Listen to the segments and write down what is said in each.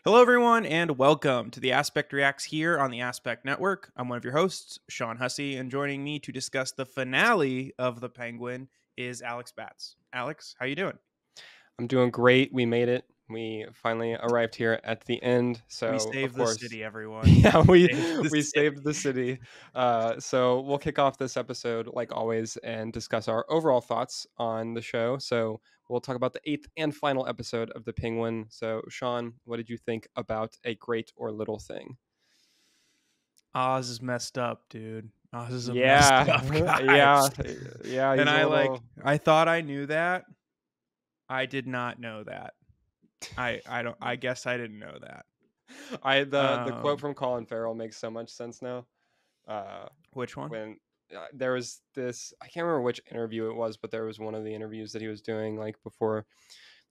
Hello, everyone, and welcome to the Aspect Reacts here on the Aspect Network. I'm one of your hosts, Sean Hussey, and joining me to discuss the finale of The Penguin is Alex Batts. Alex, how you doing? I'm doing great. We made it. We finally arrived here at the end. We So, of saved the course, city, everyone. yeah, We we saved the we city. saved the city. So we'll kick off this episode like always and discuss our overall thoughts on the show. So we'll talk about the eighth and final episode of The Penguin. So, Sean, what did you think about A Great or Little Thing? Oz is messed up, dude. Oz is a messed up Yeah, guy. yeah, yeah. And He's a little. I thought I knew that. I did not know that. I don't I guess I didn't know that. The quote Um, from Colin Farrell makes so much sense now. Uh, which one? when there was this, I can't remember which interview it was, but there was one of the interviews that he was doing like before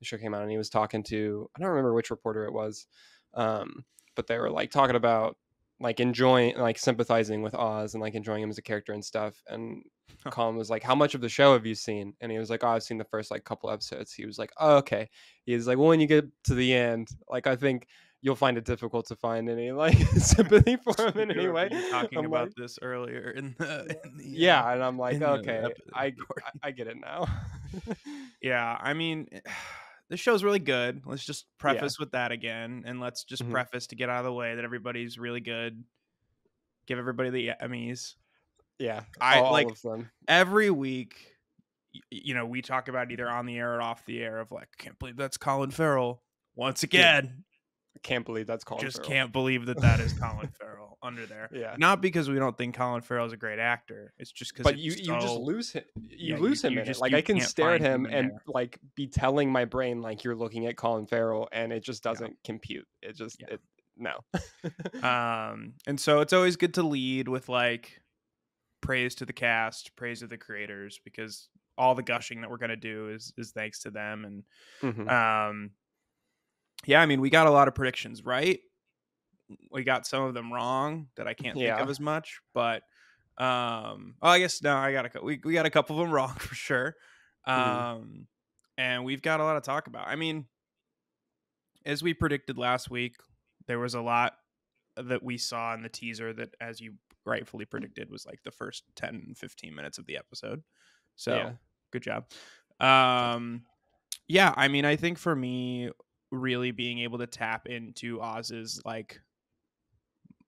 the show came out, and he was talking to, I don't remember which reporter it was, but they were like talking about like enjoying, like sympathizing with Oz and like enjoying him as a character and stuff. And Colin was like, "How much of the show have you seen?" And he was like, "Oh, I've seen the first like couple episodes." He was like, "Oh, okay." He's like, "Well, when you get to the end, like I think you'll find it difficult to find any like sympathy for him in We any were way." talking I'm like, about this earlier in yeah, and I'm like, in the okay, I recording. I get it now. Yeah, I mean, this show's really good. Let's just Yeah. preface with that again, and let's just Mhm. preface to get out of the way that everybody's really good. Give everybody the Emmys. Yeah, I all like of them. every week. We talk about either on the air or off the air of like, I can't believe that's Colin Farrell once Dude, again. I can't believe that's Colin Just Farrell. can't believe that that is Colin Farrell under there. Yeah. Not because we don't think Colin Farrell is a great actor. It's just because But it's you just so lose him. You yeah. lose him You in it. just Like you I can can't stare at find him him in and there. like be telling my brain like you're looking at Colin Farrell, and it just Yeah, doesn't compute. It just yeah. it no. And so it's always good to lead with like praise to the cast, praise to the creators, because all the gushing that we're gonna do is thanks to them. And Hmm. yeah, I mean, we got a lot of predictions right. We got some of them wrong that I can't think of Yeah. as much, but oh, I guess no, we got a couple of them wrong for sure. Hmm. Um, and we've got a lot to talk about. I mean, as we predicted last week, there was a lot that we saw in the teaser that, as you rightfully predicted, was like the first 10, 15 minutes of the episode. So Yeah. good job. Thanks. Um, yeah, I mean, I think for me, really being able to tap into Oz's like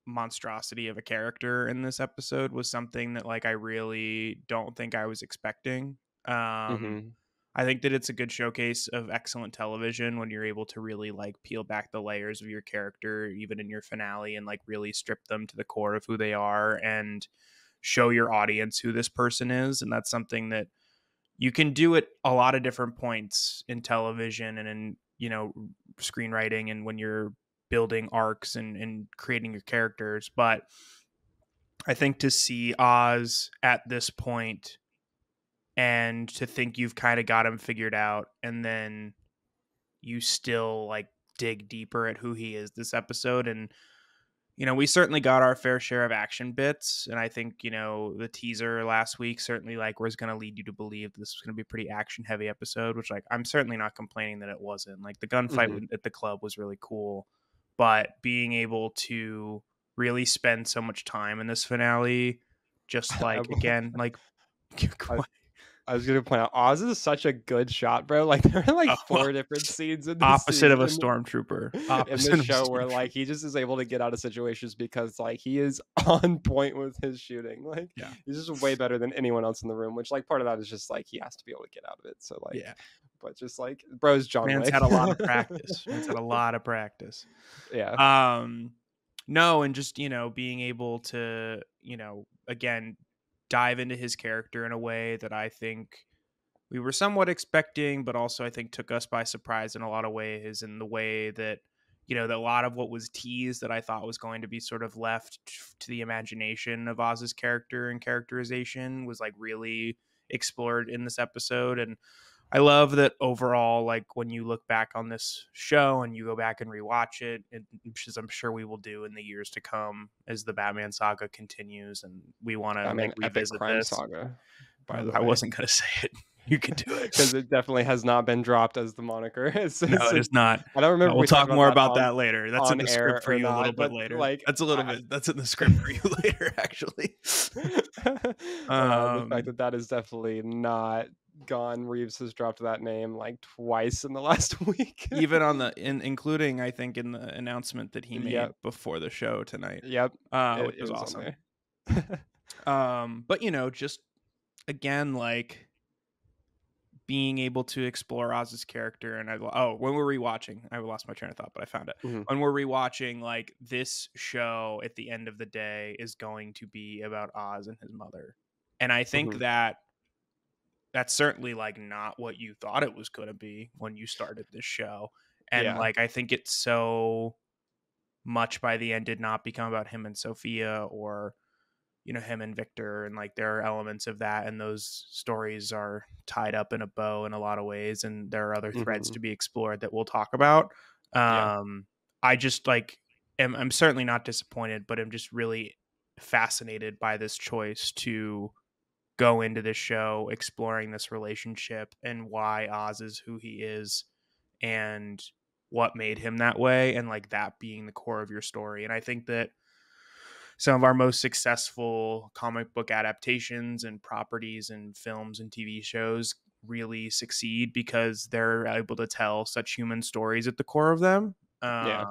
monstrosity of a character in this episode was something that like I really don't think I was expecting. Um, Hmm. I think that it's a good showcase of excellent television when you're able to really like peel back the layers of your character, even in your finale, and like really strip them to the core of who they are and show your audience who this person is. And that's something that you can do at a lot of different points in television and in, screenwriting and when you're building arcs and creating your characters. But I think to see Oz at this point and to think you've kind of got him figured out and then you still like dig deeper at who he is this episode. And we certainly got our fair share of action bits, and I think the teaser last week certainly like was going to lead you to believe this was going to be a pretty action heavy episode, which like I'm certainly not complaining that it wasn't. Like the gunfight Hmm. at the club was really cool, but being able to really spend so much time in this finale, just I, like again, like I, I was gonna point out Oz is such a good shot, bro. Like there are like oh, four different scenes in this opposite of a season stormtrooper, in opposite this of a show where stormtrooper. like he just is able to get out of situations because like he is on point with his shooting. Like Yeah, he's just way better than anyone else in the room, which like part of that is just like he has to be able to get out of it. So like, yeah. but just like bro's John Man's Wick. had a lot of practice. Man's had a lot of practice. Yeah. Um, no, and just being able to again dive into his character in a way that I think we were somewhat expecting, but also I think took us by surprise in a lot of ways. In the way that that a lot of what was teased that I thought was going to be sort of left to the imagination of Oz's character and characterization was like really explored in this episode. And I love that overall, like when you look back on this show and you go back and rewatch it, which is I'm sure we will do in the years to come as the Batman saga continues and we want to I like mean, epic revisit crime this. saga, by the I way. wasn't going to say it. You can do it. because it definitely has not been dropped as the moniker. No, it is not. I don't remember No, if we'll we talked talk about more that about that later. That's in on the air script for or you a little not, bit but later. like That's a little I, bit that's in the script for you later, actually. the fact Um, that that is definitely not gone. Reeves has dropped that name like twice in the last week. even on including, I think, in the announcement that he made Yep, before the show tonight, yep, which it was was on awesome. there. But, just again, like, being able to explore Oz's character, and when we're rewatching, I lost my train of thought, but I found it. Mhm, When we're rewatching, like, this show at the end of the day is going to be about Oz and his mother. And I think mhm. that that's certainly like not what you thought it was going to be when you started this show. And Yeah. like, I think it's so much by the end did not become about him and Sophia, or him and Victor, and like there are elements of that, and those stories are tied up in a bow in a lot of ways, and there are other threads Mhm. to be explored that we'll talk about. Yeah. I just like I'm certainly not disappointed, but I'm just really fascinated by this choice to go into this show exploring this relationship and why Oz is who he is, and what made him that way, and like that being the core of your story. And I think that some of our most successful comic book adaptations and properties and films and TV shows really succeed because they're able to tell such human stories at the core of them. Yeah.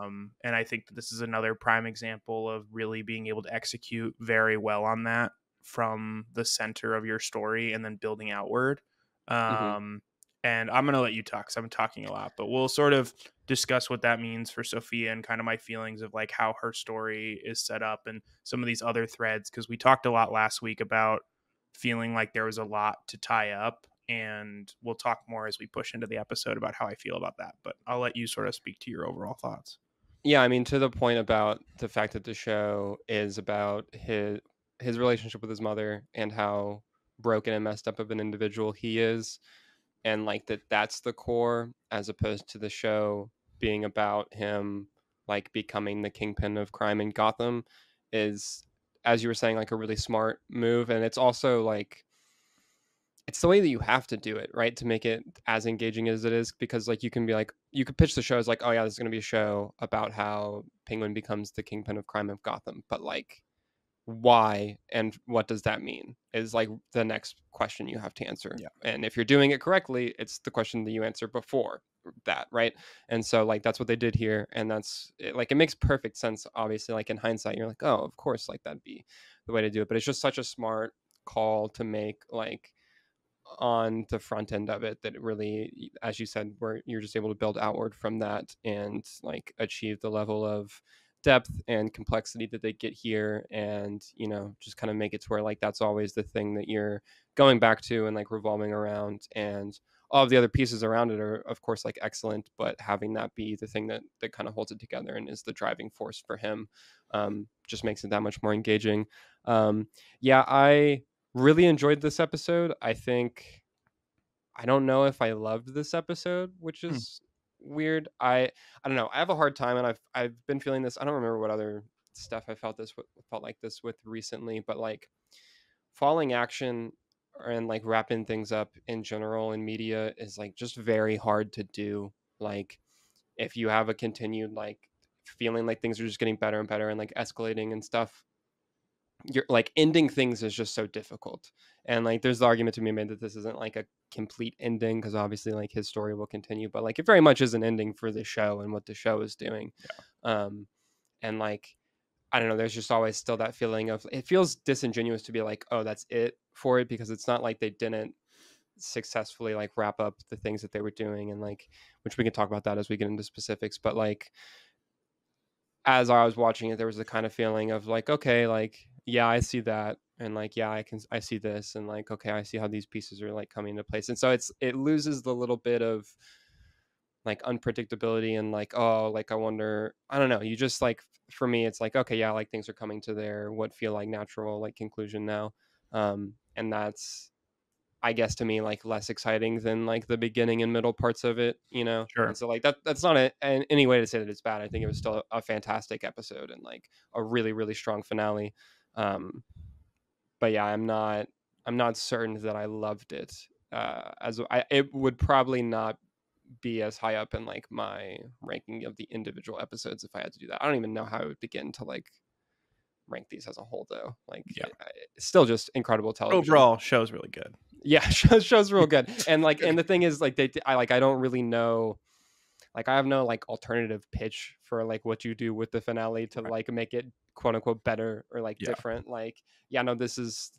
And I think that this is another prime example of really being able to execute very well on that from the center of your story and then building outward. Mhm. Um, and I'm going to let you talk because I'm talking a lot, but we'll sort of discuss what that means for Sophia and kind of my feelings of like how her story is set up and some of these other threads, because we talked a lot last week about feeling like there was a lot to tie up, and we'll talk more as we push into the episode about how I feel about that, but I'll let you sort of speak to your overall thoughts. Yeah, I mean, to the point about the fact that the show is about his relationship with his mother and how broken and messed up of an individual he is, and like that's the core, as opposed to the show being about him like becoming the kingpin of crime in Gotham, is, as you were saying, like a really smart move. And it's also like it's the way that you have to do it, right, to make it as engaging as it is, because like you can be like, you could pitch the show as like, oh yeah, this is going to be a show about how Penguin becomes the kingpin of crime of Gotham, but like why and what does that mean is like the next question you have to answer. Yeah, And if you're doing it correctly, it's the question that you answer before that, right? And so like that's what they did here, and like it makes perfect sense. Obviously, like in hindsight, you're like, oh, of course, like that'd be the way to do it. But it's just such a smart call to make, like on the front end of it, that it really, as you said, where you're just able to build outward from that and like achieve the level of depth and complexity that they get here, and just kind of make it to where like that's always the thing that you're going back to and like revolving around. And all of the other pieces around it are of course like excellent, but having that be the thing that kind of holds it together and is the driving force for him, just makes it that much more engaging. Yeah, I really enjoyed this episode. I don't know if I loved this episode, which hmm. is weird. I don't know. I have a hard time, and I've been feeling this. I don't remember what other stuff I felt like this with recently, but like falling action and like wrapping things up in general in media is like just very hard to do. Like if you have a continued like feeling like things are just getting better and better and like escalating and stuff, you're like ending things is just so difficult. And like there's the argument to be made that this isn't like a complete ending, because obviously like his story will continue, but like it very much is an ending for the show and what the show is doing. um and like I don't know, there's just always still that feeling of, it feels disingenuous to be like, oh, that's it for it, because it's not like they didn't successfully like wrap up the things that they were doing, and like, which we can talk about that as we get into specifics. But like as I was watching it, there was the kind of feeling of like, okay, like, yeah, I see that. And like, yeah, I see this. And like, okay, I see how these pieces are like coming into place. And so it loses the little bit of like unpredictability and like, oh, like, I wonder, I don't know. You just like, for me, it's like, okay, yeah, like things are coming to their, what feel like natural, like conclusion now. And that's, I guess, to me, like less exciting than like the beginning and middle parts of it, you know? And Sure. so like that's not any way to say that it's bad. I think it was still a fantastic episode and like a really, really strong finale. Um, but yeah, I'm not certain that I loved it. it would probably not be as high up in like my ranking of the individual episodes if I had to do that. I don't even know how I would begin to like rank these as a whole though. Like it's still just incredible television. Overall, show's really good. Yeah, show's real good. And like, and the thing is like I don't really know, like I have no like alternative pitch for like what you do with the finale to like make it quote unquote better or like different. Like, yeah, no, these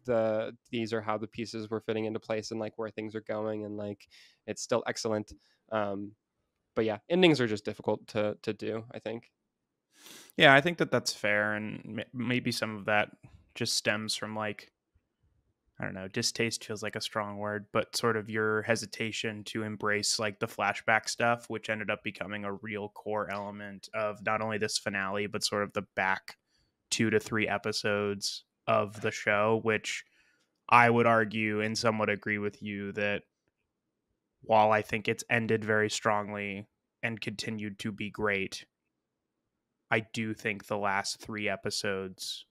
are how the pieces were fitting into place and like where things are going, and like it's still excellent. But yeah, endings are just difficult to do, I think. Yeah, I think that's fair, and maybe some of that just stems from like, I don't know, distaste feels like a strong word, but sort of your hesitation to embrace like the flashback stuff, which ended up becoming a real core element of not only this finale, but sort of the back 2 to 3 episodes of the show, which I would argue and somewhat agree with you that while I think it's ended very strongly and continued to be great, I do think the last 3 episodes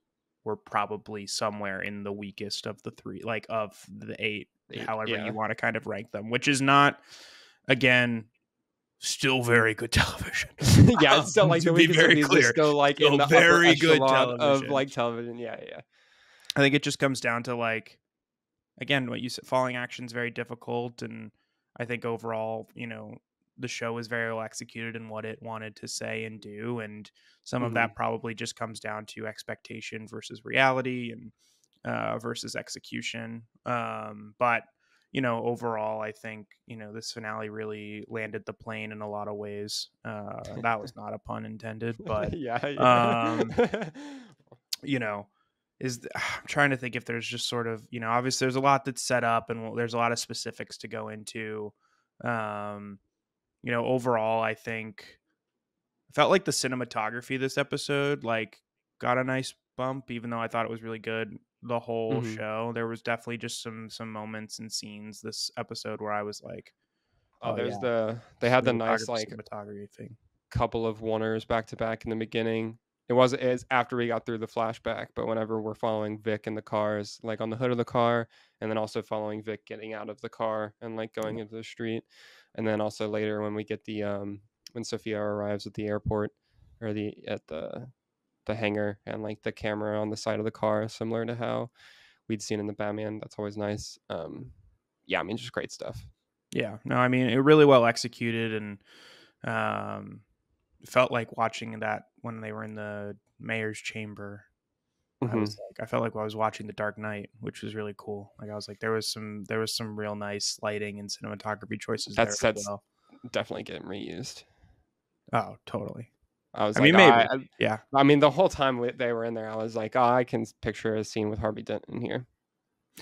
were probably somewhere in the weakest of the 3, like of the 8, however you want to kind of rank them, which is not, again, still very good television. Yeah, it's still like the weakest of these is still like still in the very good television of like television. Yeah. I think it just comes down to like, again, what you said, falling action is very difficult, and I think overall, the show was very well executed in what it wanted to say and do, and some of that probably just comes down to expectation versus reality and versus execution. But overall, I think this finale really landed the plane in a lot of ways. That was not a pun intended, but I'm trying to think if there's just sort of obviously there's a lot that's set up and there's a lot of specifics to go into. Overall, I think I felt like the cinematography this episode like got a nice bump, even though I thought it was really good the whole show. There was definitely just some moments and scenes this episode where I was like, they had the nice like cinematography thing, couple of oneers back to back in the beginning. It's after we got through the flashback, but whenever we're following Vic in the cars, like on the hood of the car, and then also following Vic getting out of the car and like going into the street. And then also later when we get the when Sophia arrives at the airport or at the hangar, and like the camera on the side of the car, similar to how we'd seen in the Batman. That's always nice. Yeah, I mean, just great stuff. Yeah, no, I mean, it really well executed, and felt like watching that when they were in the mayor's chamber. I felt like I was watching The Dark Knight, which was really cool. Like I was like, there was some real nice lighting and cinematography choices there as well. Definitely getting reused. Oh, totally. I mean, maybe. Yeah. I mean, the whole time they were in there, I was like, oh, I can picture a scene with Harvey Dent in here.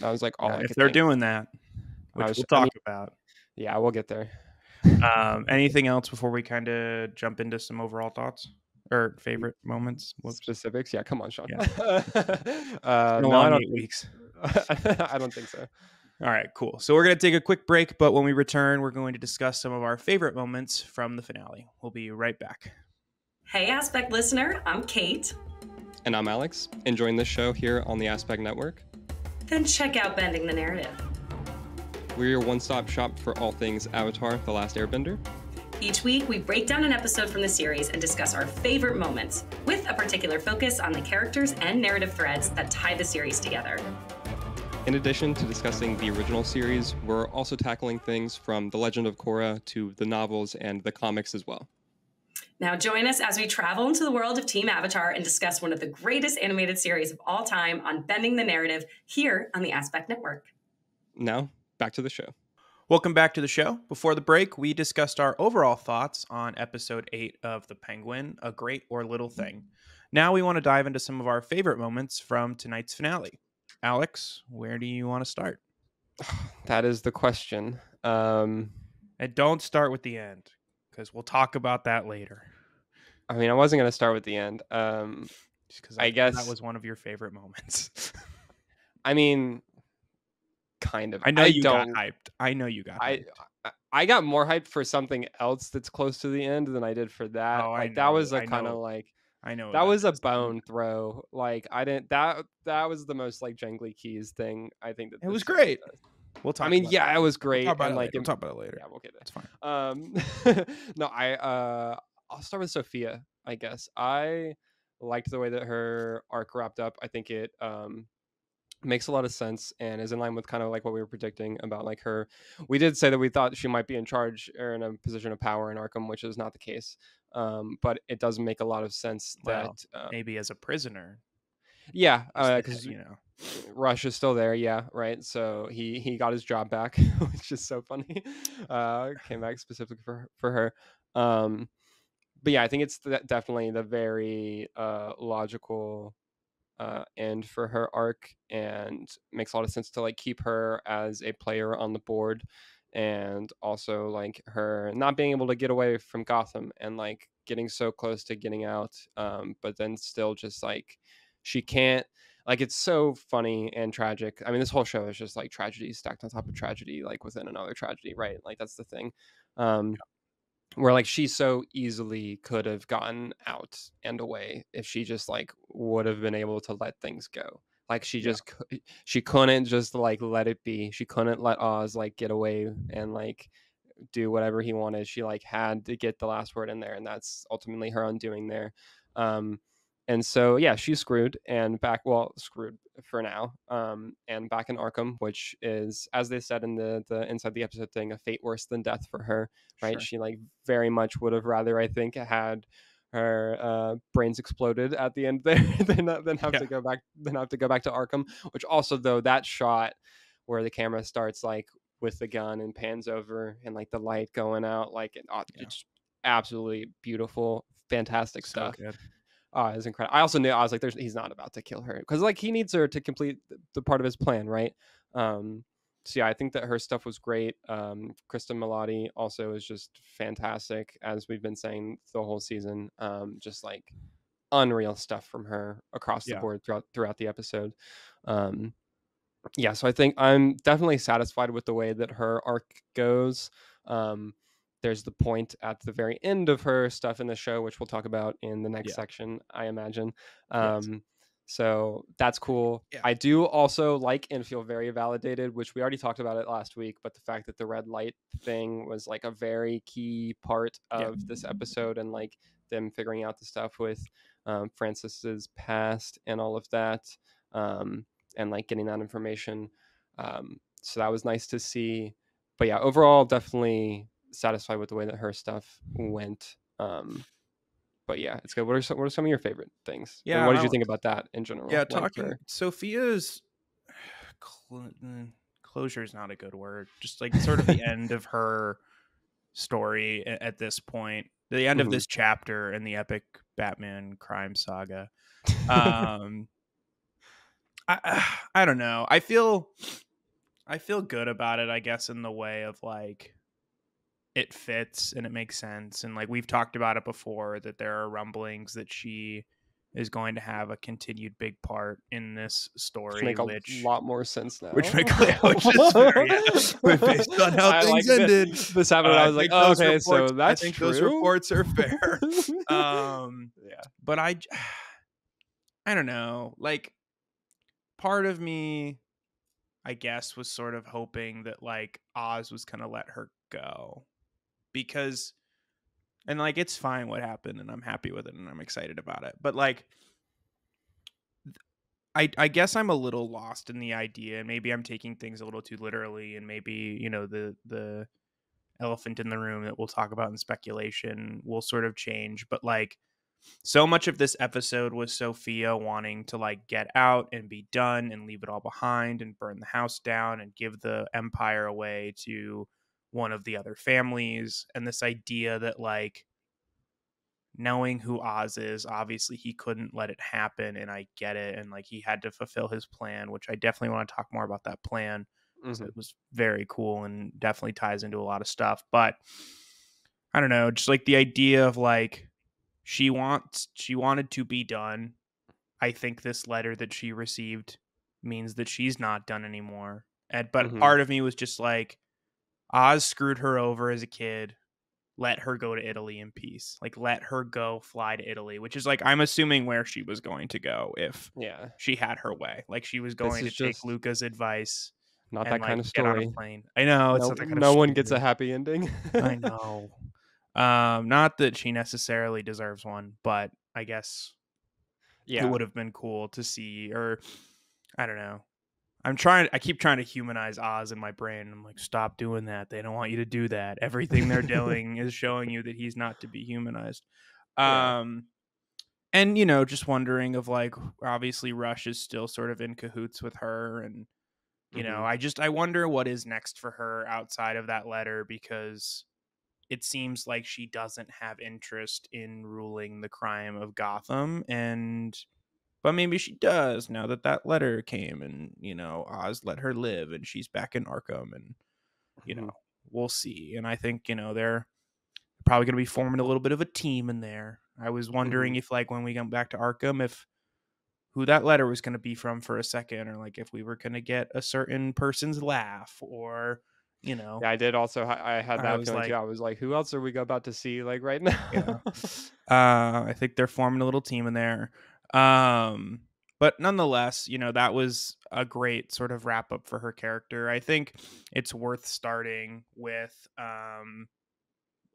I was like, if they're doing that, which we'll talk about. Yeah, we'll get there. Anything else before we kind of jump into some overall thoughts or favorite moments? Specifics? Yeah, come on, Sean. Yeah. No, I don't 8 weeks. I don't think so. All right, cool. So we're going to take a quick break, but when we return, we're going to discuss some of our favorite moments from the finale. We'll be right back. Hey, Aspect listener, I'm Kate. And I'm Alex, enjoying this show here on the Aspect Network. Then check out Bending the Narrative. We're your one-stop shop for all things Avatar: The Last Airbender. Each week, we break down an episode from the series and discuss our favorite moments, with a particular focus on the characters and narrative threads that tie the series together. In addition to discussing the original series, we're also tackling things from The Legend of Korra to the novels and the comics as well. Now join us as we travel into the world of Team Avatar and discuss one of the greatest animated series of all time on Bending the Narrative here on the Aspect Network. Now, back to the show. Welcome back to the show. Before the break, we discussed our overall thoughts on episode 8 of The Penguin, A Great or Little Thing. Now we want to dive into some of our favorite moments from tonight's finale. Alex, where do you want to start? That is the question. And don't start with the end, because we'll talk about that later. I mean, I wasn't going to start with the end. Just because I guess that was one of your favorite moments. I mean, kind of. I know you got hyped. I got more hyped for something else that's close to the end than I did for that. Oh, like that was a kind of like I know that was a bone throw. Like I didn't that was the most like jangly keys thing I think that it was great. We'll talk. I mean, about yeah, it was We'll great, talk about and it like, later. We'll talk about it later. yeah, we'll get it. It's fine. No, I'll start with Sophia. I guess I liked the way that her arc wrapped up. I think it makes a lot of sense and is in line with kind of like what we were predicting about like her. We did say that we thought she might be in charge or in a position of power in Arkham, which is not the case. But it does make a lot of sense Well, that maybe as a prisoner, yeah, just that, because you know, Rush is still there, yeah, right. So he got his job back, which is so funny. Came back specifically for her. But yeah, I think it's definitely the very logical end for her arc, and makes a lot of sense to like keep her as a player on the board, and also like her not being able to get away from Gotham and like getting so close to getting out, but then still just like she can't. Like, it's so funny and tragic. I mean, this whole show is just like tragedy stacked on top of tragedy, like within another tragedy, right? Like that's the thing. Where like she so easily could have gotten out and away if she just like would have been able to let things go. Like she Yeah. just she couldn't just like let it be. She couldn't let Oz like get away and like do whatever he wanted. She like had to get the last word in there, and that's ultimately her undoing there. Um, and so yeah, she's screwed and screwed for now. And back in Arkham, which is, as they said in the inside the episode thing, a fate worse than death for her. Right? Sure. She like very much would have rather, I think, had her brains exploded at the end there than have to go back to Arkham. Which also, though, that shot where the camera starts like with the gun and pans over and like the light going out, like it's absolutely beautiful, fantastic stuff. Good. It's incredible. I also knew, I was like, he's not about to kill her, because like he needs her to complete the part of his plan, right? So yeah, I think that her stuff was great. Kristen Milotti also is just fantastic, as we've been saying the whole season. Just like unreal stuff from her across the board throughout the episode. Yeah, so I think I'm definitely satisfied with the way that her arc goes. There's the point at the very end of her stuff in the show, which we'll talk about in the next section, I imagine. So that's cool. Yeah. I do also like and feel very validated, which we already talked about it last week, but the fact that the red light thing was like a very key part of this episode, and like them figuring out the stuff with Francis's past and all of that, and like getting that information. So that was nice to see. But yeah, overall, definitely satisfied with the way that her stuff went. But yeah, it's good. What are some of your favorite things? Yeah, And what did you think about that in general? Yeah, like Sophia's closure is not a good word. Just like sort of the end of her story at this point, the end of this chapter in the epic Batman crime saga. I don't know. I feel good about it, I guess, in the way of like it fits and it makes sense, and like we've talked about it before, that there are rumblings that she is going to have a continued big part in this story, which make a lot more sense now. Which is fair, based on how things ended. This happened. I was like, oh, okay, so that's I think true. those reports are fair. Yeah, but I don't know. Like, part of me, I guess, was sort of hoping that like Oz was gonna let her go, because, and like it's fine what happened, and I'm happy with it, and I'm excited about it. But like, I guess I'm a little lost in the idea, and maybe I'm taking things a little too literally, and maybe, you know, the elephant in the room that we'll talk about in speculation will sort of change. But like, so much of this episode was Sophia wanting to like get out and be done and leave it all behind and burn the house down and give the empire away to one of the other families. And this idea that like, knowing who Oz is, obviously he couldn't let it happen, and I get it, and like he had to fulfill his plan, which I definitely want to talk more about that plan. So it was very cool and definitely ties into a lot of stuff. But I don't know, just like the idea of like she wanted to be done. I think this letter that she received means that she's not done anymore. But part of me was just like, Oz screwed her over as a kid. Let her go to Italy in peace. Like, let her go fly to Italy, which is like, I'm assuming where she was going to go if she had her way. Like, she was going to take Luca's advice Not and that kind like of get on a story. plane. I know it's No, not that kind of no one gets a story. happy ending. I know. Not that she necessarily deserves one, but I guess it Yeah. would have been cool to see, or I don't know. I keep trying to humanize Oz in my brain. I'm like, stop doing that. They don't want you to do that. Everything they're doing is showing you that he's not to be humanized. Yeah. And just wondering of like, obviously Rush is still sort of in cahoots with her, and Mhm. I wonder what is next for her outside of that letter, because it seems like she doesn't have interest in ruling the crime of Gotham, but maybe she does now that that letter came, and Oz let her live and she's back in Arkham, and Mhm. we'll see. And I think they're probably going to be forming a little bit of a team in there. I was wondering Mhm. if like when we come back to Arkham, if who that letter was going to be from for a second, or like if we were going to get a certain person's laugh, or Yeah, I did also. I had I that was feeling too. like, I was like, who else are we about to see like right yeah. now? I think they're forming a little team in there. But nonetheless, that was a great sort of wrap up for her character. I think it's worth starting with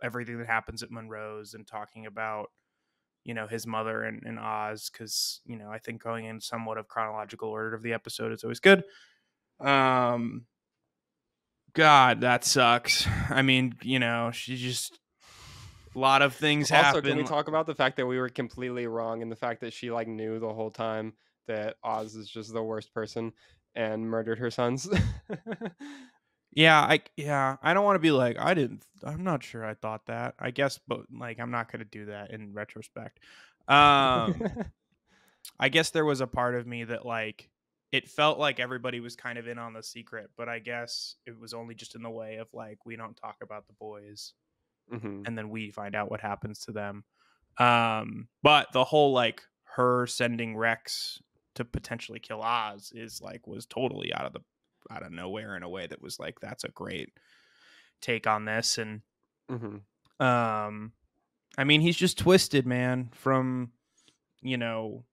everything that happens at Monroe's and talking about his mother and Oz, because I think going in somewhat of chronological order of the episode is always good. Um, God, that sucks. I mean, she just a lot of things Also, can we happen. talk about the fact that we were completely wrong and the fact that she like knew the whole time that Oz is just the worst person and murdered her sons? I don't want to be like, I'm not sure I thought that. I guess, but like I'm not gonna do that in retrospect. Um I guess there was a part of me that like it felt like everybody was kind of in on the secret, but I guess it was only just in the way of like we don't talk about the boys Hmm. and then we find out what happens to them. But the whole like her sending Rex to potentially kill Oz was totally out of nowhere in a way that was like that's a great take on this. And Hmm. um I mean he's just twisted, man, from you know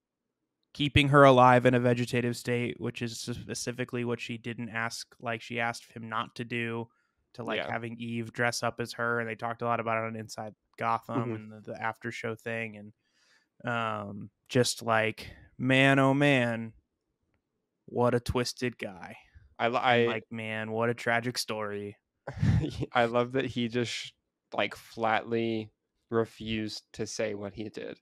keeping her alive in a vegetative state, which is specifically what she didn't ask, like she asked him not to do, to like Yeah. having Eve dress up as her. And they talked a lot about it on Inside Gotham Hmm. and the after show thing. And just like, man, oh man, what a twisted guy. And I like, man, what a tragic story. I love that he just like flatly refused to say what he did.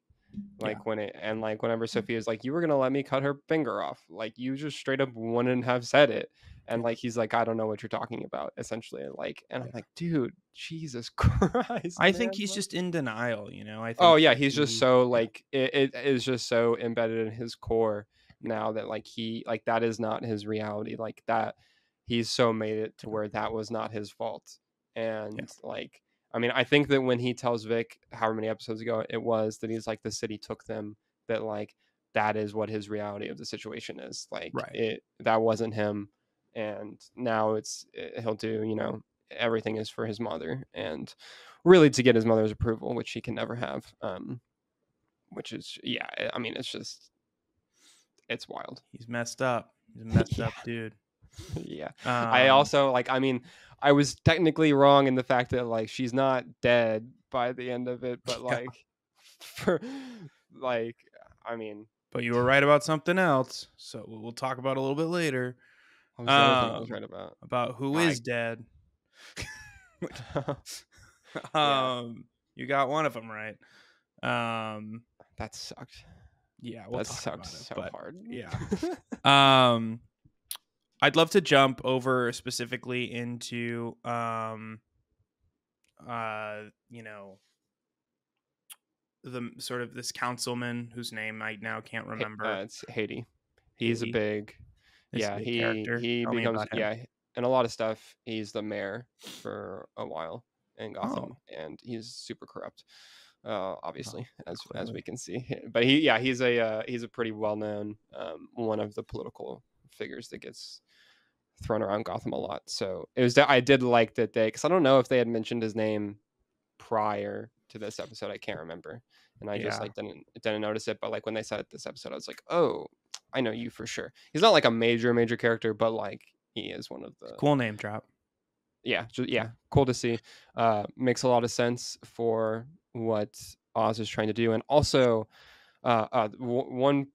Yeah. Like like whenever Sophia's like, you were gonna let me cut her finger off, like you just straight up wouldn't have said it. And Yeah. like he's like, I don't know what you're talking about, essentially. Like, and I'm Yeah. like, dude, Jesus Christ, I think man. he's Like, just in denial, I oh think yeah, that he's just he, so yeah, like it is just so embedded in his core now that like he like that is not his reality. Like that he's so made it to yeah, where that was not his fault. yeah, And like I mean, I think that when he tells Vic however many episodes ago it was that he's like the city took them, that like that is what his reality of the situation is. Like right. it that wasn't him, and now he'll do, everything is for his mother, and really to get his mother's approval, which he can never have. Which is yeah, I mean it's wild. He's messed up. He's a messed Yeah, up dude. yeah. I Um, also like. I mean, I was technically wrong in the fact that like she's not dead by the end of it, but yeah, like for like I mean, but you were right about something else. So we'll talk about it a little bit later. what was the other thing I was Um, right about? about who I is dead. yeah, You got one of them right. Um, that sucked. yeah, we'll That talk sucked about it. so But hard. yeah. Um, I'd love to jump over specifically into you know, the sort of this councilman whose name I now can't remember. It's Haiti. He's a Haiti big, is a yeah. big He character. he Tell me becomes about him. yeah, in a lot of stuff. He's the mayor for a while in Oh, Gotham, and he's super corrupt. oh, Obviously, as we clearly. can see. But he's a pretty well known one of the political figures that gets thrown around Gotham a lot. So it was I did like that they, because I don't know if they had mentioned his name prior to this episode. I can't remember, and I just Yeah. like didn't notice it. But like when they said it this episode, I was like, oh, I know you for sure. He's not like a major character, but like he is one of the Cool name drop. yeah, cool to see. Makes a lot of sense for what Oz is trying to do, and also one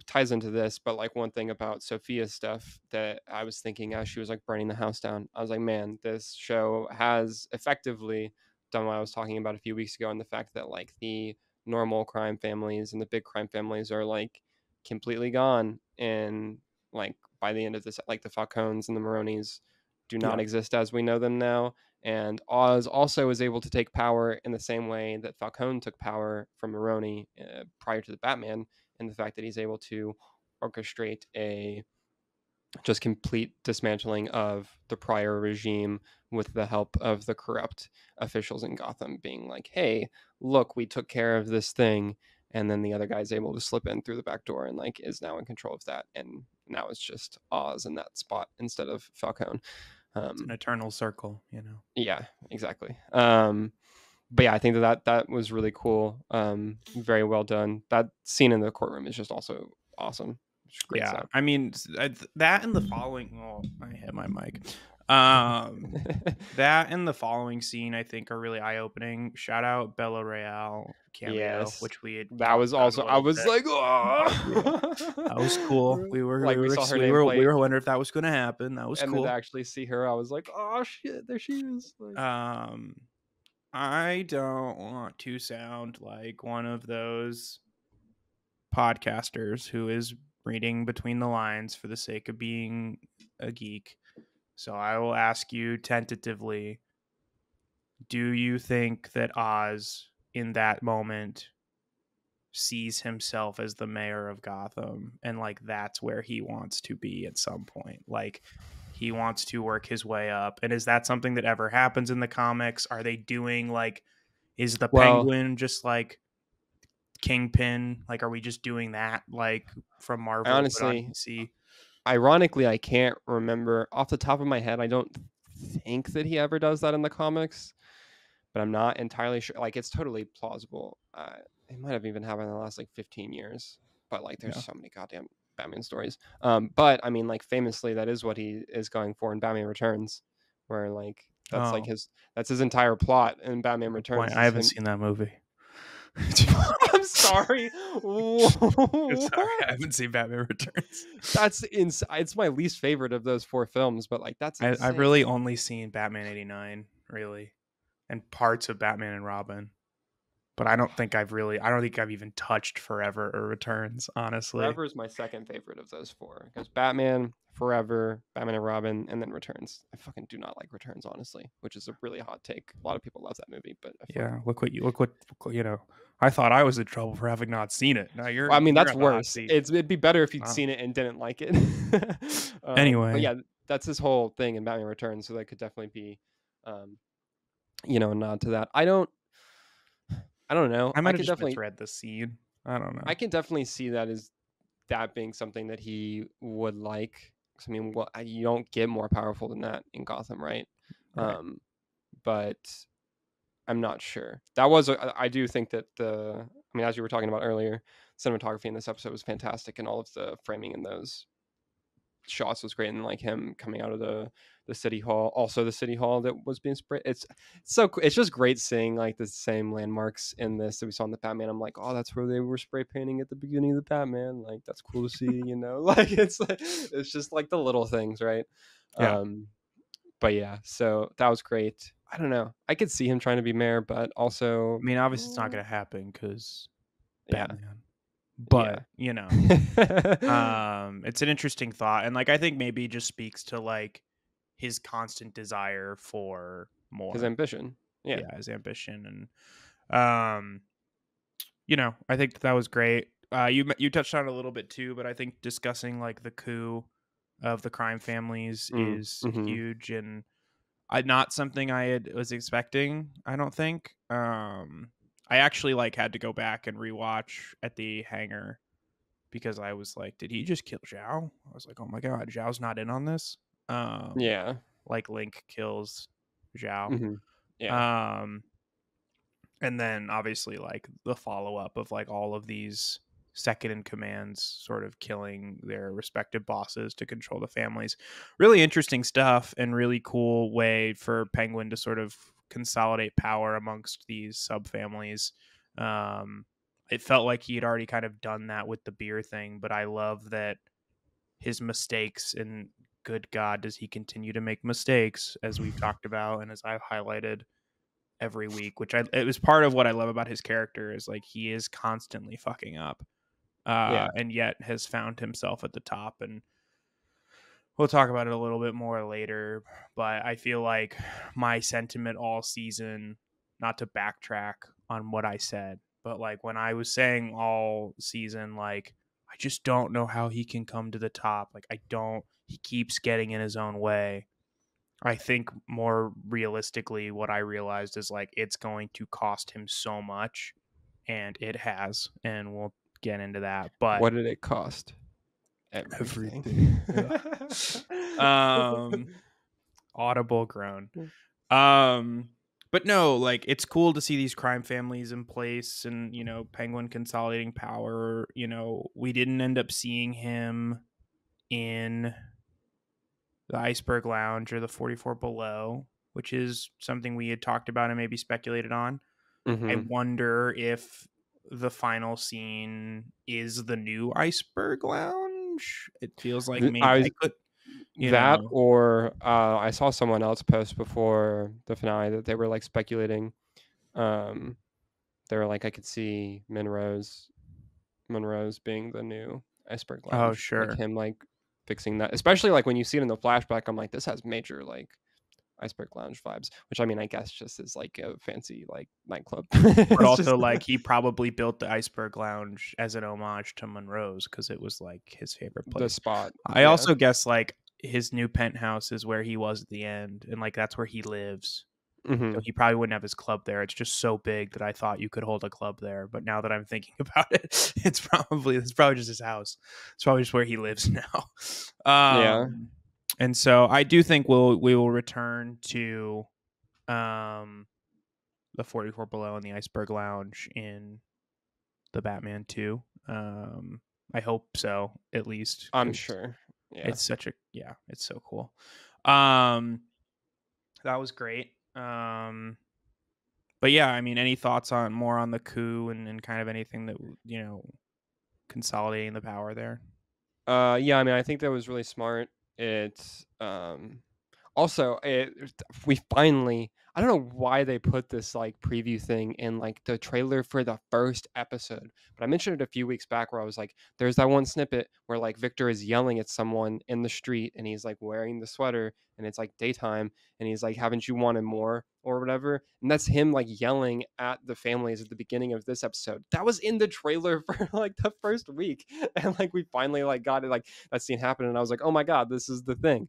ties into this, but like one thing about Sophia's stuff that I was thinking as she was like burning the house down, I was like, man, this show has effectively done what I was talking about a few weeks ago, and the fact that like the normal crime families and the big crime families are like completely gone, and like by the end of this, like the Falcones and the Maronis do not Yeah. exist as we know them now. And Oz also is able to take power in the same way that Falcone took power from Maroni prior to the Batman, and the fact that he's able to orchestrate a just complete dismantling of the prior regime with the help of the corrupt officials in Gotham being like, hey, look, we took care of this thing. And then the other guy's able to slip in through the back door and like is now in control of that. And now it's just Oz in that spot instead of Falcone. It's an eternal circle, you know. Yeah, exactly. But yeah, I think that was really cool. Very well done. That scene in the courtroom is just also awesome. Great Yeah, sound. I mean that and the following. Oh, I hit my mic. That and the following scene I think are really eye opening. Shout out Bella Real cameo, Yes. which we had. That was also. I was like, oh, that was cool. We were like we we were saw her we were, nameplate, we were wondering if that was going to happen. That was and cool. then to actually see her, I was like, oh shit, there she is. Like, I don't want to sound like one of those podcasters who is reading between the lines for the sake of being a geek. So I will ask you tentatively, do you think that Oz in that moment sees himself as the mayor of Gotham and like that's where he wants to be at some point? Like he wants to work his way up. And is that something that ever happens in the comics? Are they doing like, is the Penguin just like Kingpin? Like, are we just doing that like from Marvel? honestly, ironically, I can't remember off the top of my head. I don't think that he ever does that in the comics, but I'm not entirely sure. Like, it's totally plausible. It might have even happened in the last like 15 years, but like there's so many goddamn Batman stories. But I mean, like famously, that is what he is going for in Batman Returns, where like that's like that's his entire plot in Batman Returns. I haven't seen that movie. I'm sorry. I haven't seen Batman Returns. That's it's my least favorite of those 4 films, but like that's I've really only seen Batman 89, really, and parts of Batman and Robin. But I don't think I've even touched Forever or Returns, honestly. Forever is my second favorite of those 4. Because Batman, Forever, Batman and Robin, and then Returns. I fucking do not like Returns, honestly, which is a really hot take. A lot of people love that movie, but look what you know. I thought I was in trouble for having not seen it. Now you're. Well, I mean, you're that's worse. It'd be better if you'd seen it and didn't like it. Anyway, but yeah, that's his whole thing in Batman Returns, so that could definitely be, a nod to that. I don't know. I might have definitely read the scene. I don't know. I can definitely see that as that being something that he would like. I mean, you don't get more powerful than that in Gotham, right? But I'm not sure. That was I do think that as you were talking about earlier, cinematography in this episode was fantastic, and all of the framing in those shots was great, and like him coming out of the city hall, also the city hall that was being sprayed. It's just great seeing like the same landmarks in this that we saw in the Batman. I'm like, oh, that's where they were spray painting at the beginning of the Batman. Like that's cool to see, like it's just like the little things, right? Yeah. But yeah, so that was great. I don't know. I could see him trying to be mayor, but also, I mean, obviously it's not going to happen because Batman. Yeah. But it's an interesting thought, and like I think maybe it just speaks to like his constant desire for more, his ambition. His ambition, and I think that was great. You touched on it a little bit too, but I think discussing like the coup of the crime families is huge, and not something I was expecting. I don't think. I actually like had to go back and rewatch at the hangar because I was like, did he just kill Zhao? I was like, oh my god, Zhao's not in on this. Like Link kills Zhao. And then obviously like the follow up of like all of these second in commands sort of killing their respective bosses to control the families. Really interesting stuff, and really cool way for Penguin to sort of consolidate power amongst these subfamilies. It felt like he had already kind of done that with the beer thing, but I love that his mistakes, and good God, does he continue to make mistakes, as we've talked about and as I've highlighted every week, which it was part of what I love about his character, is like he is constantly fucking up, and yet has found himself at the top. And we'll talk about it a little bit more later, but I feel like my sentiment all season, not to backtrack on what I said, but like when I was saying all season, like, I just don't know how he can come to the top. Like, he keeps getting in his own way. I think more realistically, what I realized is like it's going to cost him so much, and it has, and we'll get into that. But what did it cost? Everything. Audible groan. But no, like, it's cool to see these crime families in place, and Penguin consolidating power. We didn't end up seeing him in the Iceberg Lounge or the 44 Below, which is something we had talked about and maybe speculated on. I wonder if the final scene is the new Iceberg Lounge. It feels like maybe I could, or I saw someone else post before the finale that they were like speculating. They were like, I could see Monroe's being the new Iceberg Lounge. Oh, sure. Like him like fixing that, especially like when you see it in the flashback. I'm like, this has major like Iceberg Lounge vibes, which I mean, I guess just is like a fancy like nightclub. But also like he probably built the Iceberg Lounge as an homage to Monroe's because it was like his favorite place. The spot. I also guess like his new penthouse is where he was at the end, and like that's where he lives. So he probably wouldn't have his club there. It's just so big that I thought you could hold a club there. But now that I'm thinking about it, it's probably just his house. It's probably just where he lives now. And so I do think we will return to the 44 Below and the Iceberg Lounge in the Batman 2. I hope so, at least. I'm sure. Yeah. It's so cool. That was great. But yeah, I mean, any thoughts on the coup and kind of anything that, consolidating the power there? Yeah, I mean, I think that was really smart. It's also we finally, I don't know why they put this like preview thing in like the trailer for the first episode, but I mentioned it a few weeks back where I was like, there's that one snippet where like Victor is yelling at someone in the street and he's like wearing the sweater and it's like daytime and he's like, haven't you wanted more or whatever? And that's him like yelling at the families at the beginning of this episode. That was in the trailer for like the first week, and like we finally like got it, like that scene happened, and I was like, oh my god, this is the thing.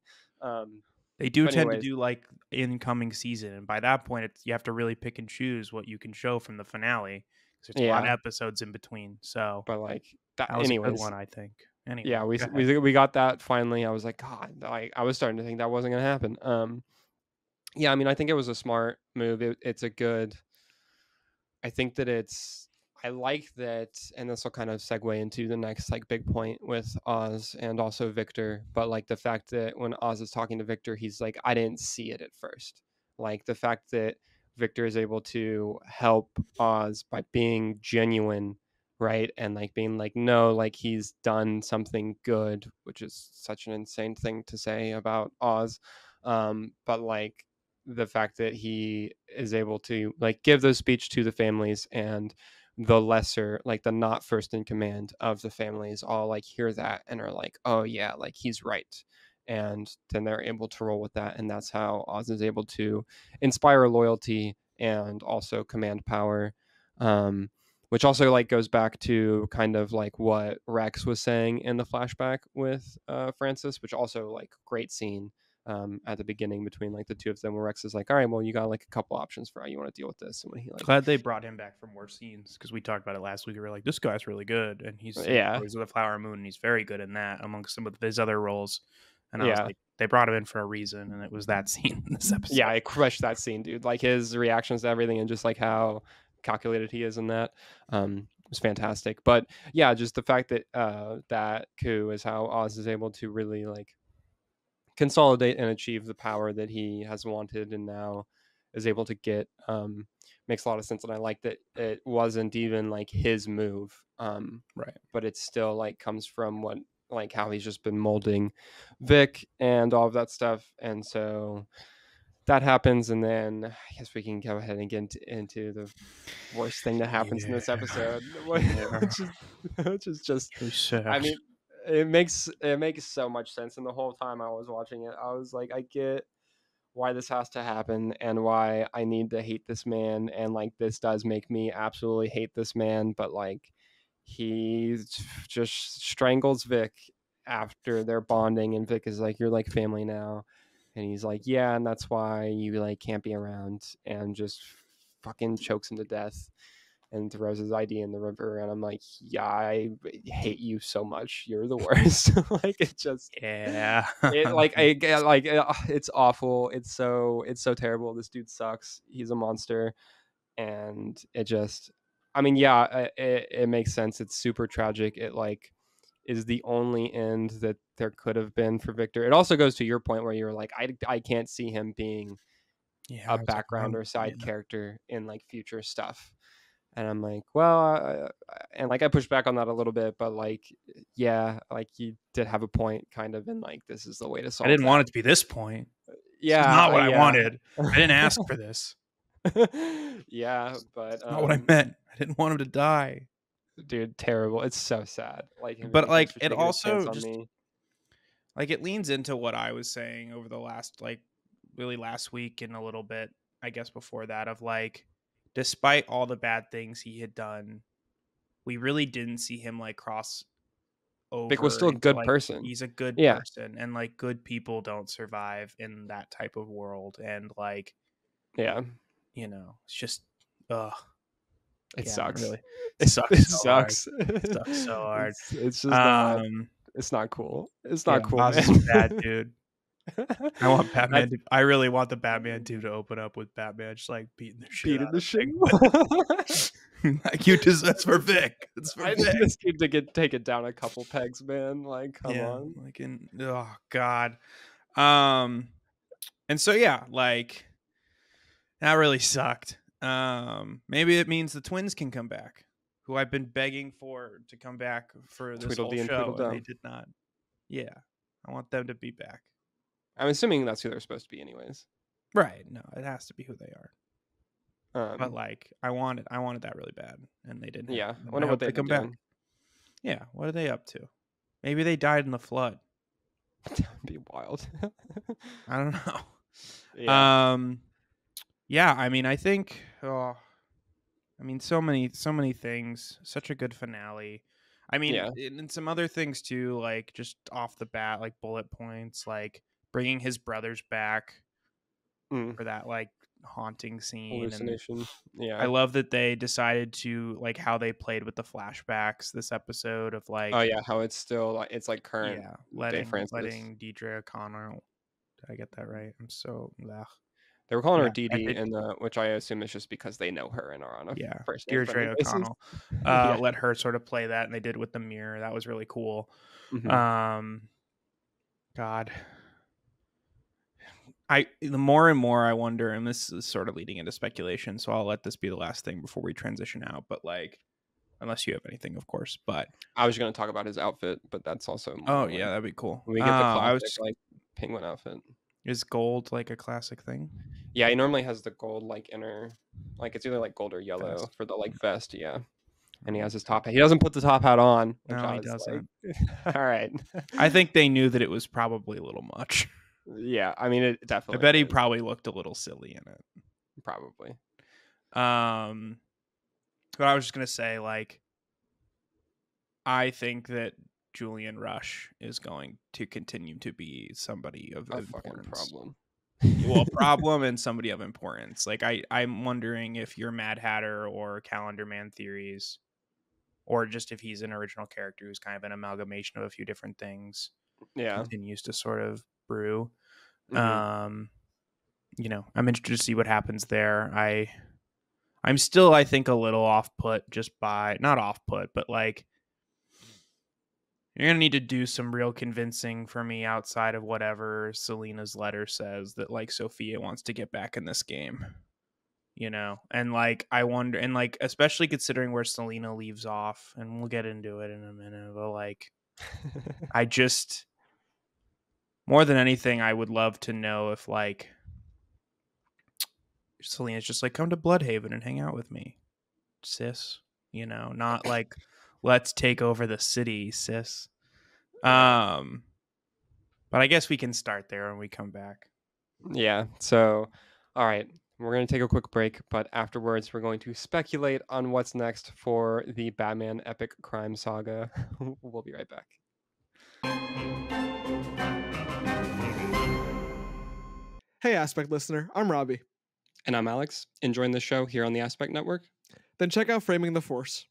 They do tend to do like incoming season, and by that point, you have to really pick and choose what you can show from the finale because there's a lot of episodes in between. So, but like that was anyways, a good one, I think. Anyway, yeah, we got that finally. I was like, God, I was starting to think that wasn't gonna happen. Yeah, I mean, I think it was a smart move. It's a good. I think that I like that, and this will kind of segue into the next like big point with Oz and also Victor. But like the fact that when Oz is talking to Victor, he's like, I didn't see it at first. Like the fact that Victor is able to help Oz by being genuine, right? And like being like, no, like he's done something good, which is such an insane thing to say about Oz. But like the fact that he is able to like give those speech to the families, and the lesser, like the not first in command of the families all like hear that and are like, oh yeah, like he's right. And then they're able to roll with that. And that's how Oz is able to inspire loyalty and also command power. Which also like goes back to kind of like what Rex was saying in the flashback with Francis, which also like great scene at the beginning between like the two of them, where Rex is like, all right, well, you got like a couple options for how you want to deal with this. And when he like, glad they brought him back for more scenes, because we talked about it last week. We were like, this guy's really good, and he's Boys of the Flower Moon, and he's very good in that amongst some of his other roles. And I was like, they brought him in for a reason, and it was that scene in this episode. Yeah, I crushed that scene, dude. Like his reactions to everything and just like how calculated he is in that. was fantastic. But yeah, just the fact that that coup is how Oz is able to really like consolidate and achieve the power that he has wanted and now is able to get, makes a lot of sense. And I like that it wasn't even like his move, Right. but it still like comes from what, like how he's just been molding Vic and all of that stuff. And so that happens, and then I guess we can go ahead and get into the worst thing that happens in this episode, which is just, I mean, it makes so much sense. And the whole time I was watching it, I was like, I get why this has to happen and why I need to hate this man, and like this does make me absolutely hate this man, but like he just strangles Vic after they're bonding, and Vic is like, you're like family now, and he's like, yeah, and that's why you like can't be around, and just fucking chokes him to death and throws his ID in the river. And I'm like, yeah, I hate you so much, you're the worst. Like it just, Yeah. it like I get like it's awful, it's so terrible. This dude sucks, he's a monster. And it just, I mean, yeah, it makes sense. It's super tragic. It like is the only end that there could have been for Victor. It also goes to your point where you're like, I can't see him being a background or side character in like future stuff. And I'm like, well, and like I pushed back on that a little bit, but like, yeah, like you did have a point, kind of, and like this is the way to solve. I didn't want it to be this point. Yeah, this is not what I wanted. I didn't ask for this. Yeah, but not what I meant. I didn't want him to die. Dude, terrible. It's so sad. Like, but like it also just like it leans into what I was saying over the last like really last week and a little bit, I guess, before that, of like, despite all the bad things he had done, we really didn't see him like cross over. Vic was still a good person. He's a good person, and like good people don't survive in that type of world. And like, yeah, you know, it's just it sucks. Really. It sucks. It sucks so hard. It's just it's not cool. It's not cool. Oz is bad, dude. I want Batman. I really want the Batman 2 to open up with Batman just like beating the shit out of Vic. Like, that's for Vic. It's for I Vic. need this kid to take it down a couple pegs, man. Like, come on. Like oh god. And so yeah, like that really sucked. Maybe it means the twins can come back, who I've been begging for to come back for this whole show, and they did not. Yeah, I want them to be back. I'm assuming that's who they're supposed to be, anyways. Right? No, it has to be who they are. But like, I wanted that really bad, and they didn't. Yeah, I wonder what they come back. Yeah, what are they up to? Maybe they died in the flood. That would be wild. I don't know. Yeah. Yeah, I mean, I think. I mean, so many things. Such a good finale. I mean, and some other things too, like just off the bat, like bullet points, like bringing his brothers back for that like haunting scene. Hallucination. And I love that they decided to like how they played with the flashbacks this episode of like, oh yeah, how it's still like it's like current. Yeah, letting Deidre O'Connell. Did I get that right? I'm so. Ugh. They were calling her Dee Dee, which I assume is just because they know her and are on a first name Deirdre O'Connell. Let her sort of play that, and they did with the mirror. That was really cool. Mm-hmm. God, the more and more I wonder, and this is sort of leading into speculation, so I'll let this be the last thing before we transition out. But like, unless you have anything, of course. But I was going to talk about his outfit, but that's also yeah, that'd be cool. We get the classic like penguin outfit. Is gold like a classic thing? Yeah, he normally has the gold like inner, like it's either like gold or yellow for the like vest. Yeah, and he has his top hat. He doesn't put the top hat on. No, he doesn't. Like, all right. I think they knew that it was probably a little much. Yeah, I mean, it definitely. I bet he probably looked a little silly in it. Probably. But I was just gonna say, like, I think that Julian Rush is going to continue to be somebody of importance. Problem. Well, problem and somebody of importance. Like, I'm wondering if your Mad Hatter or Calendar Man theories, or just if he's an original character who's kind of an amalgamation of a few different things, continues to sort of brew. Mm-hmm. You know, I'm interested to see what happens there. I'm still, I think, a little off put just by, not off put, but like, you're going to need to do some real convincing for me outside of whatever Selena's letter says that like Sophia wants to get back in this game, you know? And like, I wonder, and like, especially considering where Selena leaves off, and we'll get into it in a minute, but like, I just, more than anything, I would love to know if like Selena's just like, come to Bloodhaven and hang out with me, sis, you know, not like, let's take over the city, sis. But I guess we can start there when we come back. Yeah. So, all right, we're going to take a quick break, but afterwards we're going to speculate on what's next for the Batman epic crime saga. We'll be right back. Hey, Aspect listener, I'm Robbie. And I'm Alex, enjoying the show here on the Aspect Network. Then check out Framing the Force.